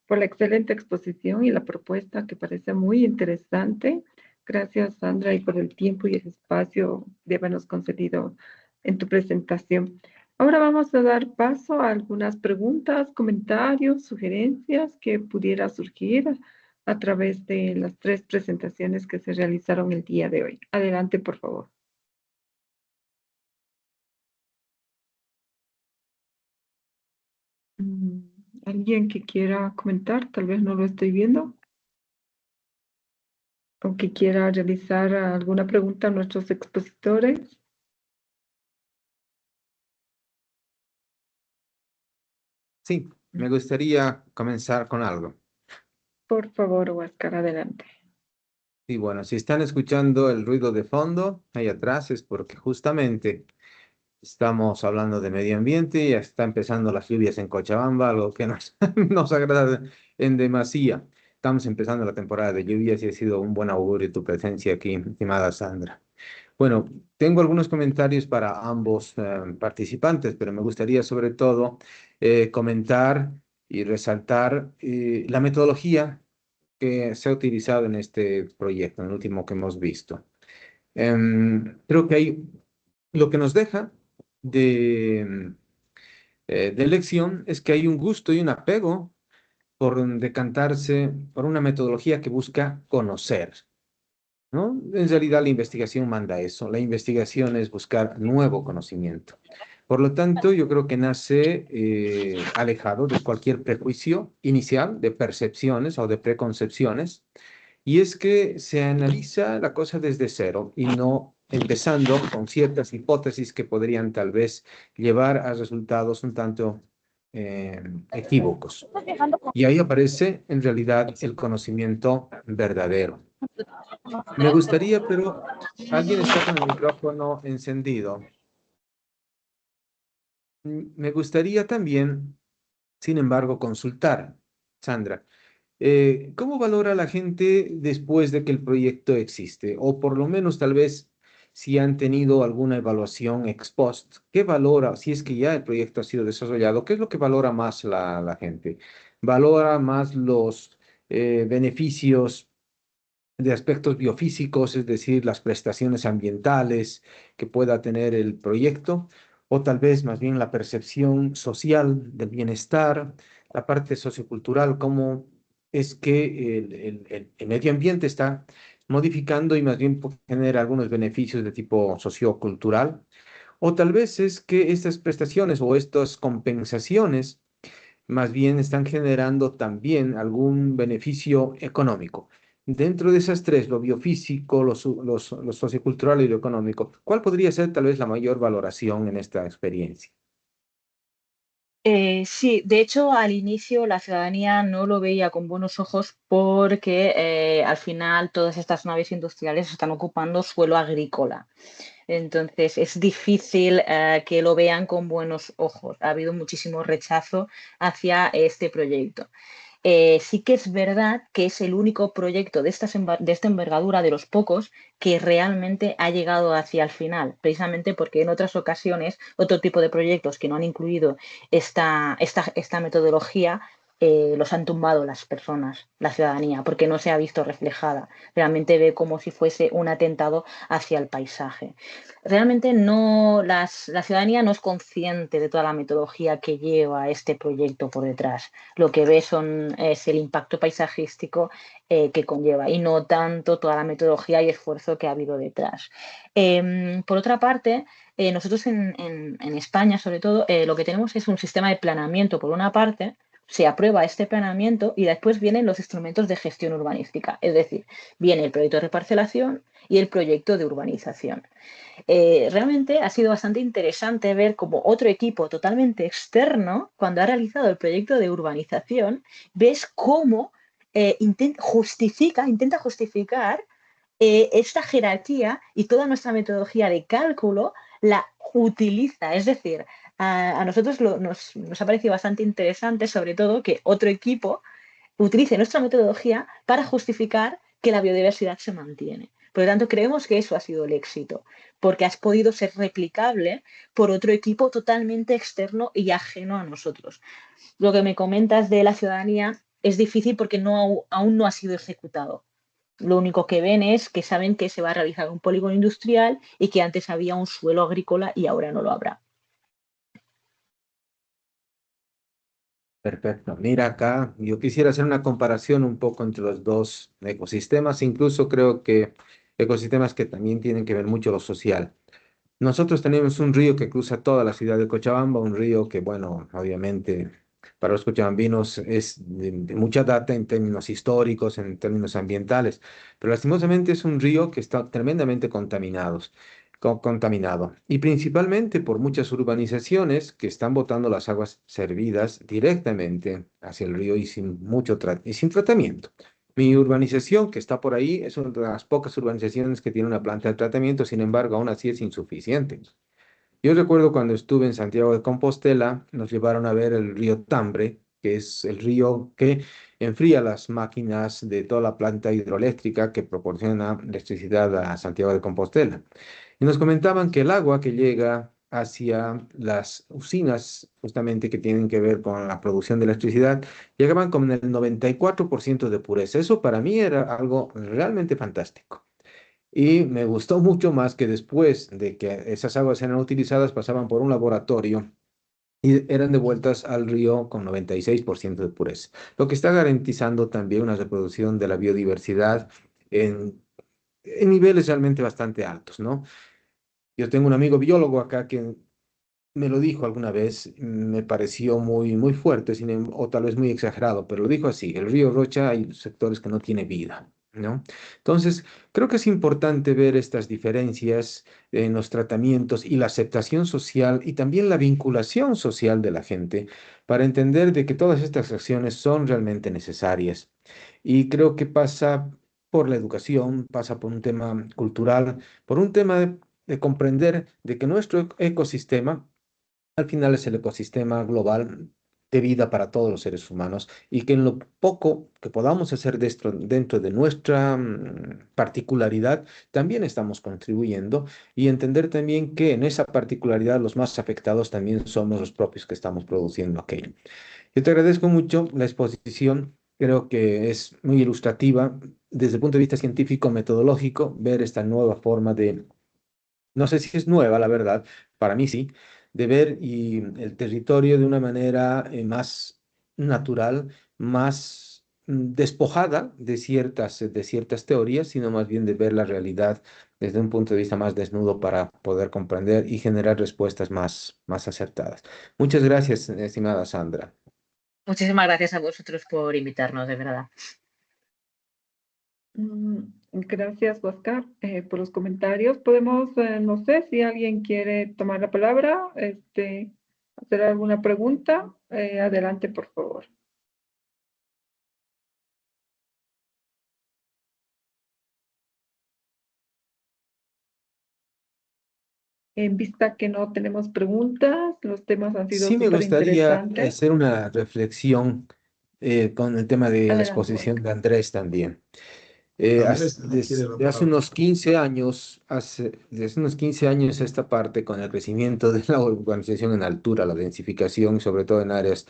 por la excelente exposición y la propuesta que parece muy interesante. Gracias, Sandra, y por el tiempo y el espacio de habernos concedido en tu presentación. Ahora vamos a dar paso a algunas preguntas, comentarios, sugerencias que pudiera surgir a través de las 3 presentaciones que se realizaron el día de hoy. Adelante, por favor. ¿Alguien que quiera comentar? Tal vez no lo estoy viendo. ¿O que quiera realizar alguna pregunta a nuestros expositores? Sí, me gustaría comenzar con algo. Por favor, Huáscar, adelante. Y bueno, si están escuchando el ruido de fondo ahí atrás es porque justamente estamos hablando de medio ambiente y ya está empezando las lluvias en Cochabamba, algo que nos, nos agrada en demasía. Estamos empezando la temporada de lluvias y ha sido un buen augurio tu presencia aquí, estimada Sandra. Bueno, tengo algunos comentarios para ambos participantes, pero me gustaría sobre todo comentar y resaltar la metodología que se ha utilizado en este proyecto, en el último que hemos visto. Creo que hay lo que nos deja de lección es que hay un gusto y un apego por decantarse por una metodología que busca conocer, ¿no? En realidad la investigación manda eso. La investigación es buscar nuevo conocimiento. Por lo tanto, yo creo que nace alejado de cualquier prejuicio inicial, de percepciones o de preconcepciones, y es que se analiza la cosa desde cero y no empezando con ciertas hipótesis que podrían tal vez llevar a resultados un tanto equívocos. Y ahí aparece en realidad el conocimiento verdadero. Me gustaría, pero alguien está con el micrófono encendido. Me gustaría también, sin embargo, consultar, Sandra, ¿cómo valora la gente después de que el proyecto existe? O por lo menos tal vez si han tenido alguna evaluación ex post, ¿qué valora, si es que ya el proyecto ha sido desarrollado, qué es lo que valora más la gente? ¿Valora más los beneficios de aspectos biofísicos, es decir, las prestaciones ambientales que pueda tener el proyecto, o tal vez más bien la percepción social del bienestar, la parte sociocultural, cómo es que el medio ambiente está modificando y más bien genera algunos beneficios de tipo sociocultural, o tal vez es que estas prestaciones o estas compensaciones más bien están generando también algún beneficio económico. Dentro de esas tres, lo biofísico, lo sociocultural y lo económico, ¿cuál podría ser tal vez la mayor valoración en esta experiencia? Sí, de hecho al inicio la ciudadanía no lo veía con buenos ojos porque al final todas estas naves industriales están ocupando suelo agrícola. Entonces es difícil que lo vean con buenos ojos. Ha habido muchísimo rechazo hacia este proyecto. Sí que es verdad que es el único proyecto de esta envergadura, de los pocos, que realmente ha llegado hacia el final, precisamente porque en otras ocasiones otro tipo de proyectos que no han incluido esta metodología los han tumbado las personas, la ciudadanía, porque no se ha visto reflejada. Realmente ve como si fuese un atentado hacia el paisaje. Realmente la ciudadanía no es consciente de toda la metodología que lleva este proyecto por detrás. Lo que ve es el impacto paisajístico que conlleva y no tanto toda la metodología y esfuerzo que ha habido detrás. Por otra parte, nosotros en España, sobre todo, lo que tenemos es un sistema de planeamiento, por una parte. Se aprueba este planeamiento y después vienen los instrumentos de gestión urbanística, es decir, viene el proyecto de reparcelación y el proyecto de urbanización. Realmente ha sido bastante interesante ver cómo otro equipo totalmente externo, cuando ha realizado el proyecto de urbanización, ves cómo intenta justificar esta jerarquía y toda nuestra metodología de cálculo la utiliza. Es decir, a nosotros nos ha parecido bastante interesante, sobre todo, que otro equipo utilice nuestra metodología para justificar que la biodiversidad se mantiene. Por lo tanto, creemos que eso ha sido el éxito, porque has podido ser replicable por otro equipo totalmente externo y ajeno a nosotros. Lo que me comentas de la ciudadanía es difícil porque aún no ha sido ejecutado. Lo único que ven es que saben que se va a realizar un polígono industrial y que antes había un suelo agrícola y ahora no lo habrá. Perfecto. Mira acá, yo quisiera hacer una comparación un poco entre los dos ecosistemas, incluso creo que ecosistemas que también tienen que ver mucho lo social. Nosotros tenemos un río que cruza toda la ciudad de Cochabamba, un río que, bueno, obviamente para los cochabambinos es de mucha data en términos históricos, en términos ambientales, pero lastimosamente es un río que está tremendamente contaminado y principalmente por muchas urbanizaciones que están botando las aguas servidas directamente hacia el río y sin mucho y sin tratamiento. Mi urbanización, que está por ahí, es una de las pocas urbanizaciones que tiene una planta de tratamiento, sin embargo, aún así es insuficiente. Yo recuerdo cuando estuve en Santiago de Compostela, nos llevaron a ver el río Tambre, que es el río que enfría las máquinas de toda la planta hidroeléctrica que proporciona electricidad a Santiago de Compostela. Y nos comentaban que el agua que llega hacia las usinas, justamente que tienen que ver con la producción de electricidad, llegaban con el 94% de pureza. Eso para mí era algo realmente fantástico. Y me gustó mucho más que después de que esas aguas eran utilizadas, pasaban por un laboratorio y eran devueltas al río con 96% de pureza, lo que está garantizando también una reproducción de la biodiversidad en niveles realmente bastante altos, ¿no? Yo tengo un amigo biólogo acá que me lo dijo alguna vez, me pareció muy fuerte, o tal vez muy exagerado, pero lo dijo así: el río Rocha hay sectores que no tiene vida, ¿no? Entonces, creo que es importante ver estas diferencias en los tratamientos y la aceptación social y también la vinculación social de la gente para entender de que todas estas acciones son realmente necesarias. Y creo que pasa por la educación, pasa por un tema cultural, por un tema de comprender de que nuestro ecosistema al final es el ecosistema global de vida para todos los seres humanos y que en lo poco que podamos hacer dentro de nuestra particularidad, también estamos contribuyendo y entender también que en esa particularidad los más afectados también somos los propios que estamos produciendo aquello. Yo te agradezco mucho la exposición. Creo que es muy ilustrativa desde el punto de vista científico, metodológico, ver esta nueva forma de, no sé si es nueva, la verdad, para mí sí, de ver y el territorio de una manera más natural, más despojada de ciertas teorías, sino más bien de ver la realidad desde un punto de vista más desnudo para poder comprender y generar respuestas más acertadas. Muchas gracias, estimada Sandra. Muchísimas gracias a vosotros por invitarnos, de verdad. Gracias, Oscar, por los comentarios. Podemos, no sé si alguien quiere tomar la palabra, hacer alguna pregunta. Adelante, por favor. En vista que no tenemos preguntas, los temas han sido Sí me súper gustaría interesantes. hacer una reflexión con el tema de la Adelante, exposición Oscar. de Andrés también. Andrés quiere la Desde hace palabra. unos 15 años, desde unos 15 años esta parte con el crecimiento de la urbanización en altura, la densificación, sobre todo en áreas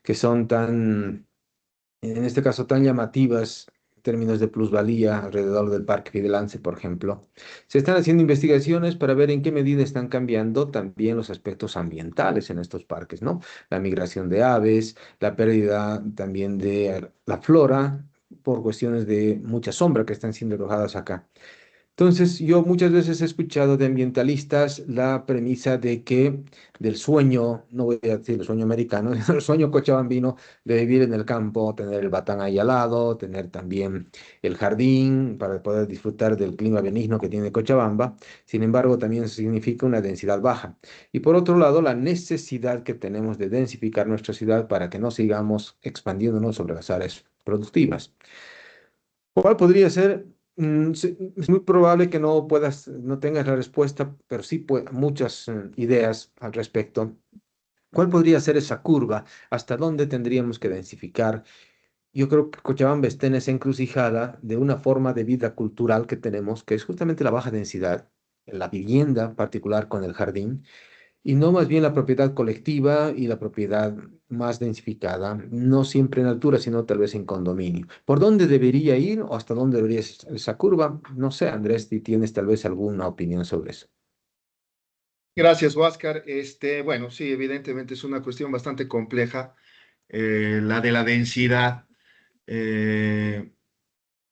que son en este caso, tan llamativas en términos de plusvalía alrededor del Parque Fidelance, por ejemplo. Se están haciendo investigaciones para ver en qué medida están cambiando también los aspectos ambientales en estos parques, ¿no? La migración de aves, la pérdida también de la flora por cuestiones de mucha sombra que están siendo arrojadas acá. Entonces, yo muchas veces he escuchado de ambientalistas la premisa de que del sueño, no voy a decir el sueño americano, el sueño cochabambino de vivir en el campo, tener el batán ahí al lado, tener también el jardín para poder disfrutar del clima benigno que tiene Cochabamba. Sin embargo, también significa una densidad baja. Y por otro lado, la necesidad que tenemos de densificar nuestra ciudad para que no sigamos expandiéndonos sobre las áreas productivas. ¿Cuál podría ser? Sí, es muy probable que no tengas la respuesta, pero sí muchas ideas al respecto. ¿Cuál podría ser esa curva? ¿Hasta dónde tendríamos que densificar? Yo creo que Cochabamba está en esa encrucijada de una forma de vida cultural que tenemos, que es justamente la baja densidad, la vivienda en particular con el jardín, y no más bien la propiedad colectiva y la propiedad más densificada, no siempre en altura, sino tal vez en condominio. ¿Por dónde debería ir o hasta dónde debería ser esa curva? No sé, Andrés, si tienes tal vez alguna opinión sobre eso. Gracias, Huáscar. Bueno, sí, evidentemente es una cuestión bastante compleja, la de la densidad, eh,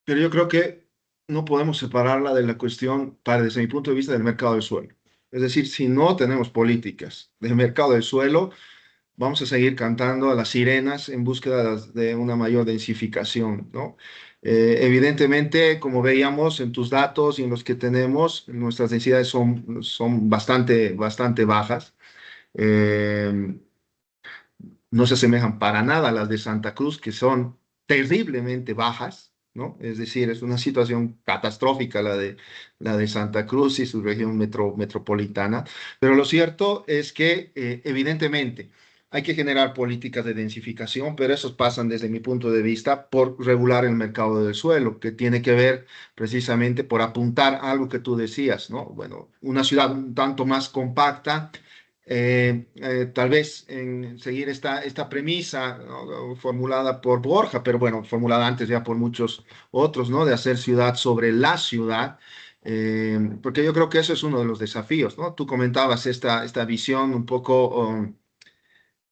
pero yo creo que no podemos separarla de la cuestión, desde mi punto de vista, del mercado del suelo. Es decir, si no tenemos políticas de mercado del suelo, vamos a seguir cantando a las sirenas en búsqueda de una mayor densificación, ¿no? Evidentemente, como veíamos en tus datos y en los que tenemos, nuestras densidades son bastante bajas. Eh, no se asemejan para nada a las de Santa Cruz, que son terriblemente bajas, ¿no? Es decir, es una situación catastrófica la de Santa Cruz y su región metropolitana. Pero lo cierto es que, evidentemente, hay que generar políticas de densificación, pero esos pasan, desde mi punto de vista, por regular el mercado del suelo, que tiene que ver precisamente por apuntar a algo que tú decías, ¿no? Bueno, una ciudad un tanto más compacta, tal vez en seguir esta premisa, ¿no?, formulada por Borja, pero bueno, formulada antes ya por muchos otros, ¿no? De hacer ciudad sobre la ciudad, porque yo creo que eso es uno de los desafíos, ¿no? Tú comentabas esta visión un poco,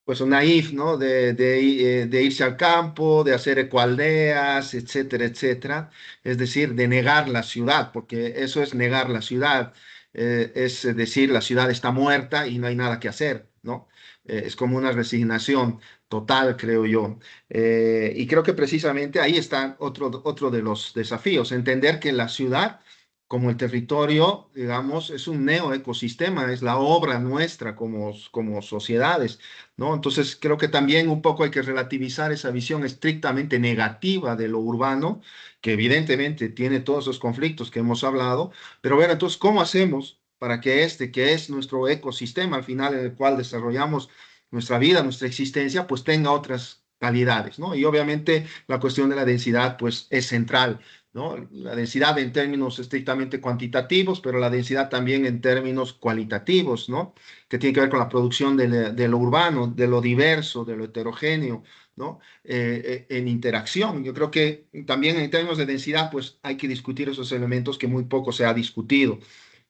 pues, naif, ¿no? De irse al campo, de hacer ecoaldeas, etcétera, etcétera. Es decir, de negar la ciudad, porque eso es negar la ciudad. Es decir, la ciudad está muerta y no hay nada que hacer, ¿no? Es como una resignación total, creo yo. Y creo que precisamente ahí está otro de los desafíos, entender que la ciudad, como el territorio, digamos, es un neoecosistema, es la obra nuestra como sociedades, ¿no? Entonces, creo que también un poco hay que relativizar esa visión estrictamente negativa de lo urbano, que evidentemente tiene todos esos conflictos que hemos hablado, pero ver entonces cómo hacemos para que que es nuestro ecosistema al final, en el cual desarrollamos nuestra vida, nuestra existencia, pues tenga otras calidades, ¿no? Y obviamente la cuestión de la densidad, pues es central, ¿no? La densidad en términos estrictamente cuantitativos, pero la densidad también en términos cualitativos, ¿no? Que tiene que ver con la producción de lo urbano, de lo diverso, de lo heterogéneo, ¿no? En interacción. Yo creo que también en términos de densidad, pues hay que discutir esos elementos que muy poco se ha discutido,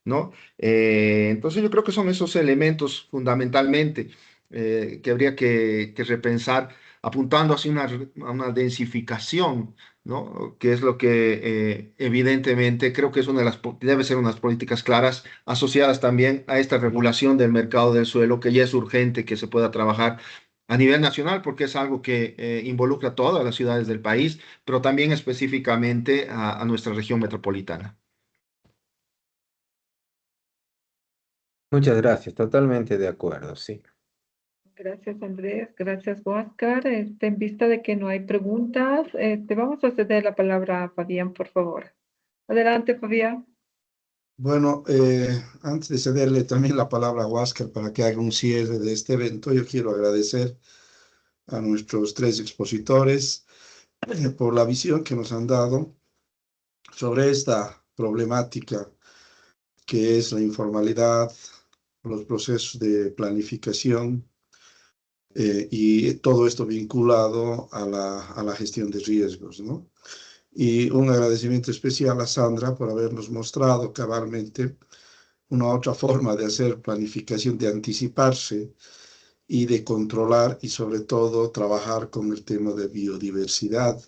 ¿no? Entonces yo creo que son esos elementos fundamentalmente, que habría que repensar, apuntando hacia a una densificación, ¿no? Que es lo que, evidentemente creo que es debe ser unas políticas claras asociadas también a esta regulación del mercado del suelo, que ya es urgente que se pueda trabajar a nivel nacional, porque es algo que involucra a todas las ciudades del país, pero también específicamente a nuestra región metropolitana. Muchas gracias, totalmente de acuerdo, sí. Gracias, Andrés. Gracias, Oscar. En vista de que no hay preguntas, vamos a ceder la palabra a Fabián, por favor. Adelante, Fabián. Bueno, antes de cederle también la palabra a Huáscar para que haga un cierre de este evento, yo quiero agradecer a nuestros tres expositores por la visión que nos han dado sobre esta problemática que es la informalidad, los procesos de planificación, y todo esto vinculado a la gestión de riesgos, ¿no? Y un agradecimiento especial a Sandra por habernos mostrado cabalmente una otra forma de hacer planificación, de anticiparse y de controlar, y sobre todo trabajar con el tema de biodiversidad,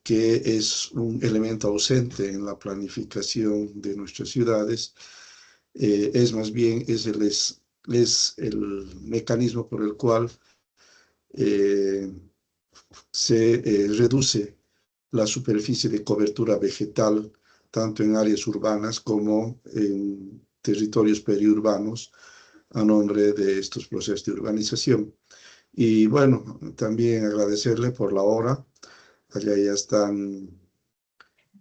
que es un elemento ausente en la planificación de nuestras ciudades. Es más bien es el mecanismo por el cual se reduce la superficie de cobertura vegetal, tanto en áreas urbanas como en territorios periurbanos, a nombre de estos procesos de urbanización. Y bueno, también agradecerle por la hora. Allá ya están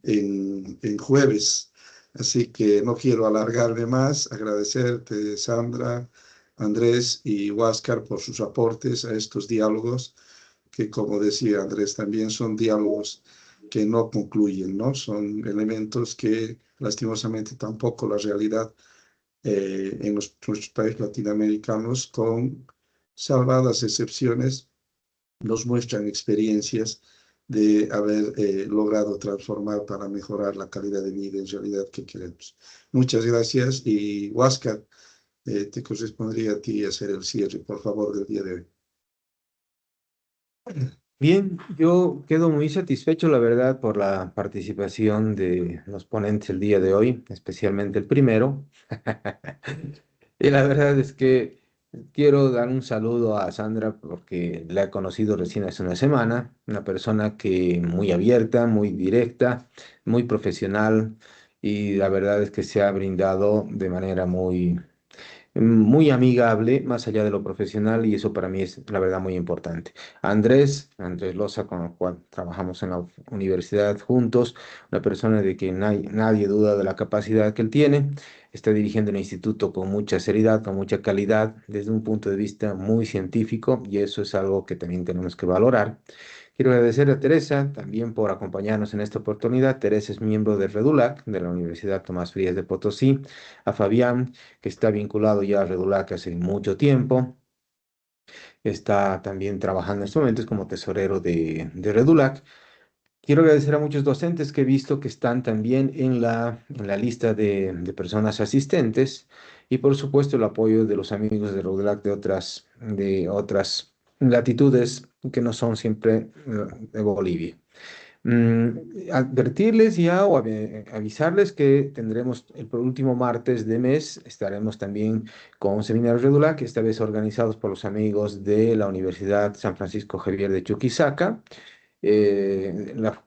en jueves, así que no quiero alargarme más. Agradecerte, Sandra, Andrés y Huáscar, por sus aportes a estos diálogos, que, como decía Andrés, también son diálogos que no concluyen, ¿no? Son elementos que lastimosamente tampoco la realidad, en nuestros países latinoamericanos, con salvadas excepciones, nos muestran experiencias de haber logrado transformar para mejorar la calidad de vida en realidad que queremos. Muchas gracias, y Huáscar, te correspondría a ti hacer el cierre, por favor, del día de hoy. Bien, yo quedo muy satisfecho, la verdad, por la participación de los ponentes el día de hoy, especialmente el primero. Y la verdad es que quiero dar un saludo a Sandra porque la he conocido recién hace una semana, una persona que muy abierta, muy directa, muy profesional, y la verdad es que se ha brindado de manera muy muy amigable, más allá de lo profesional, y eso para mí es la verdad muy importante. Andrés Loza, con el cual trabajamos en la universidad juntos, una persona de que nadie duda de la capacidad que él tiene, está dirigiendo el instituto con mucha seriedad, con mucha calidad, desde un punto de vista muy científico, y eso es algo que también tenemos que valorar. Quiero agradecer a Teresa también por acompañarnos en esta oportunidad. Teresa es miembro de Redulac, de la Universidad Tomás Frías de Potosí. A Fabián, que está vinculado ya a Redulac hace mucho tiempo. Está también trabajando en estos momentos como tesorero de Redulac. Quiero agradecer a muchos docentes que he visto que están también en la lista de personas asistentes, y por supuesto el apoyo de los amigos de Redulac de otras latitudes que no son siempre de Bolivia. Advertirles ya o avisarles que tendremos el último martes de mes, estaremos también con un seminario Redulac, esta vez organizados por los amigos de la Universidad San Francisco Javier de Chuquisaca,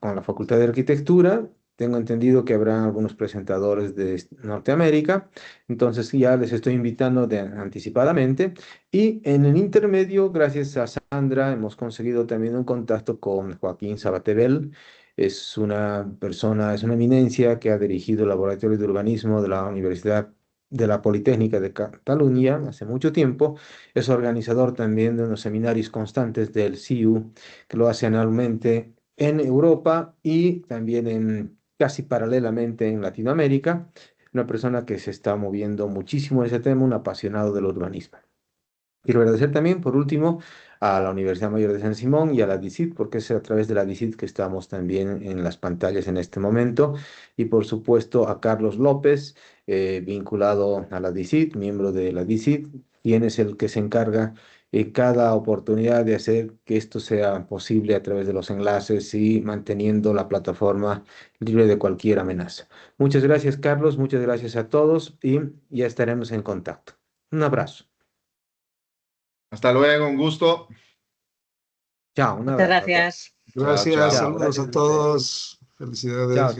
con la Facultad de Arquitectura. Tengo entendido que habrá algunos presentadores de Norteamérica, entonces ya les estoy invitando anticipadamente. Y en el intermedio, gracias a Sandra, hemos conseguido también un contacto con Joaquín Sabatebel. Es una persona, es una eminencia que ha dirigido el Laboratorio de Urbanismo de la Universidad de la Politécnica de Cataluña hace mucho tiempo. Es organizador también de unos seminarios constantes del CIU, que lo hace anualmente en Europa y también casi paralelamente en Latinoamérica. Una persona que se está moviendo muchísimo en ese tema, un apasionado del urbanismo. Quiero agradecer también, por último, a la Universidad Mayor de San Simón y a la DICIT, porque es a través de la DICIT que estamos también en las pantallas en este momento. Y por supuesto a Carlos López, vinculado a la DICIT, miembro de la DICIT, quien es el que se encarga en cada oportunidad de hacer que esto sea posible a través de los enlaces y manteniendo la plataforma libre de cualquier amenaza. Muchas gracias, Carlos, muchas gracias a todos y ya estaremos en contacto. Un abrazo. Hasta luego, un gusto. Chao, un Muchas abrazo. gracias. Gracias, Chao, chao. Chao, saludos gracias a a ustedes. todos. Felicidades. Chao.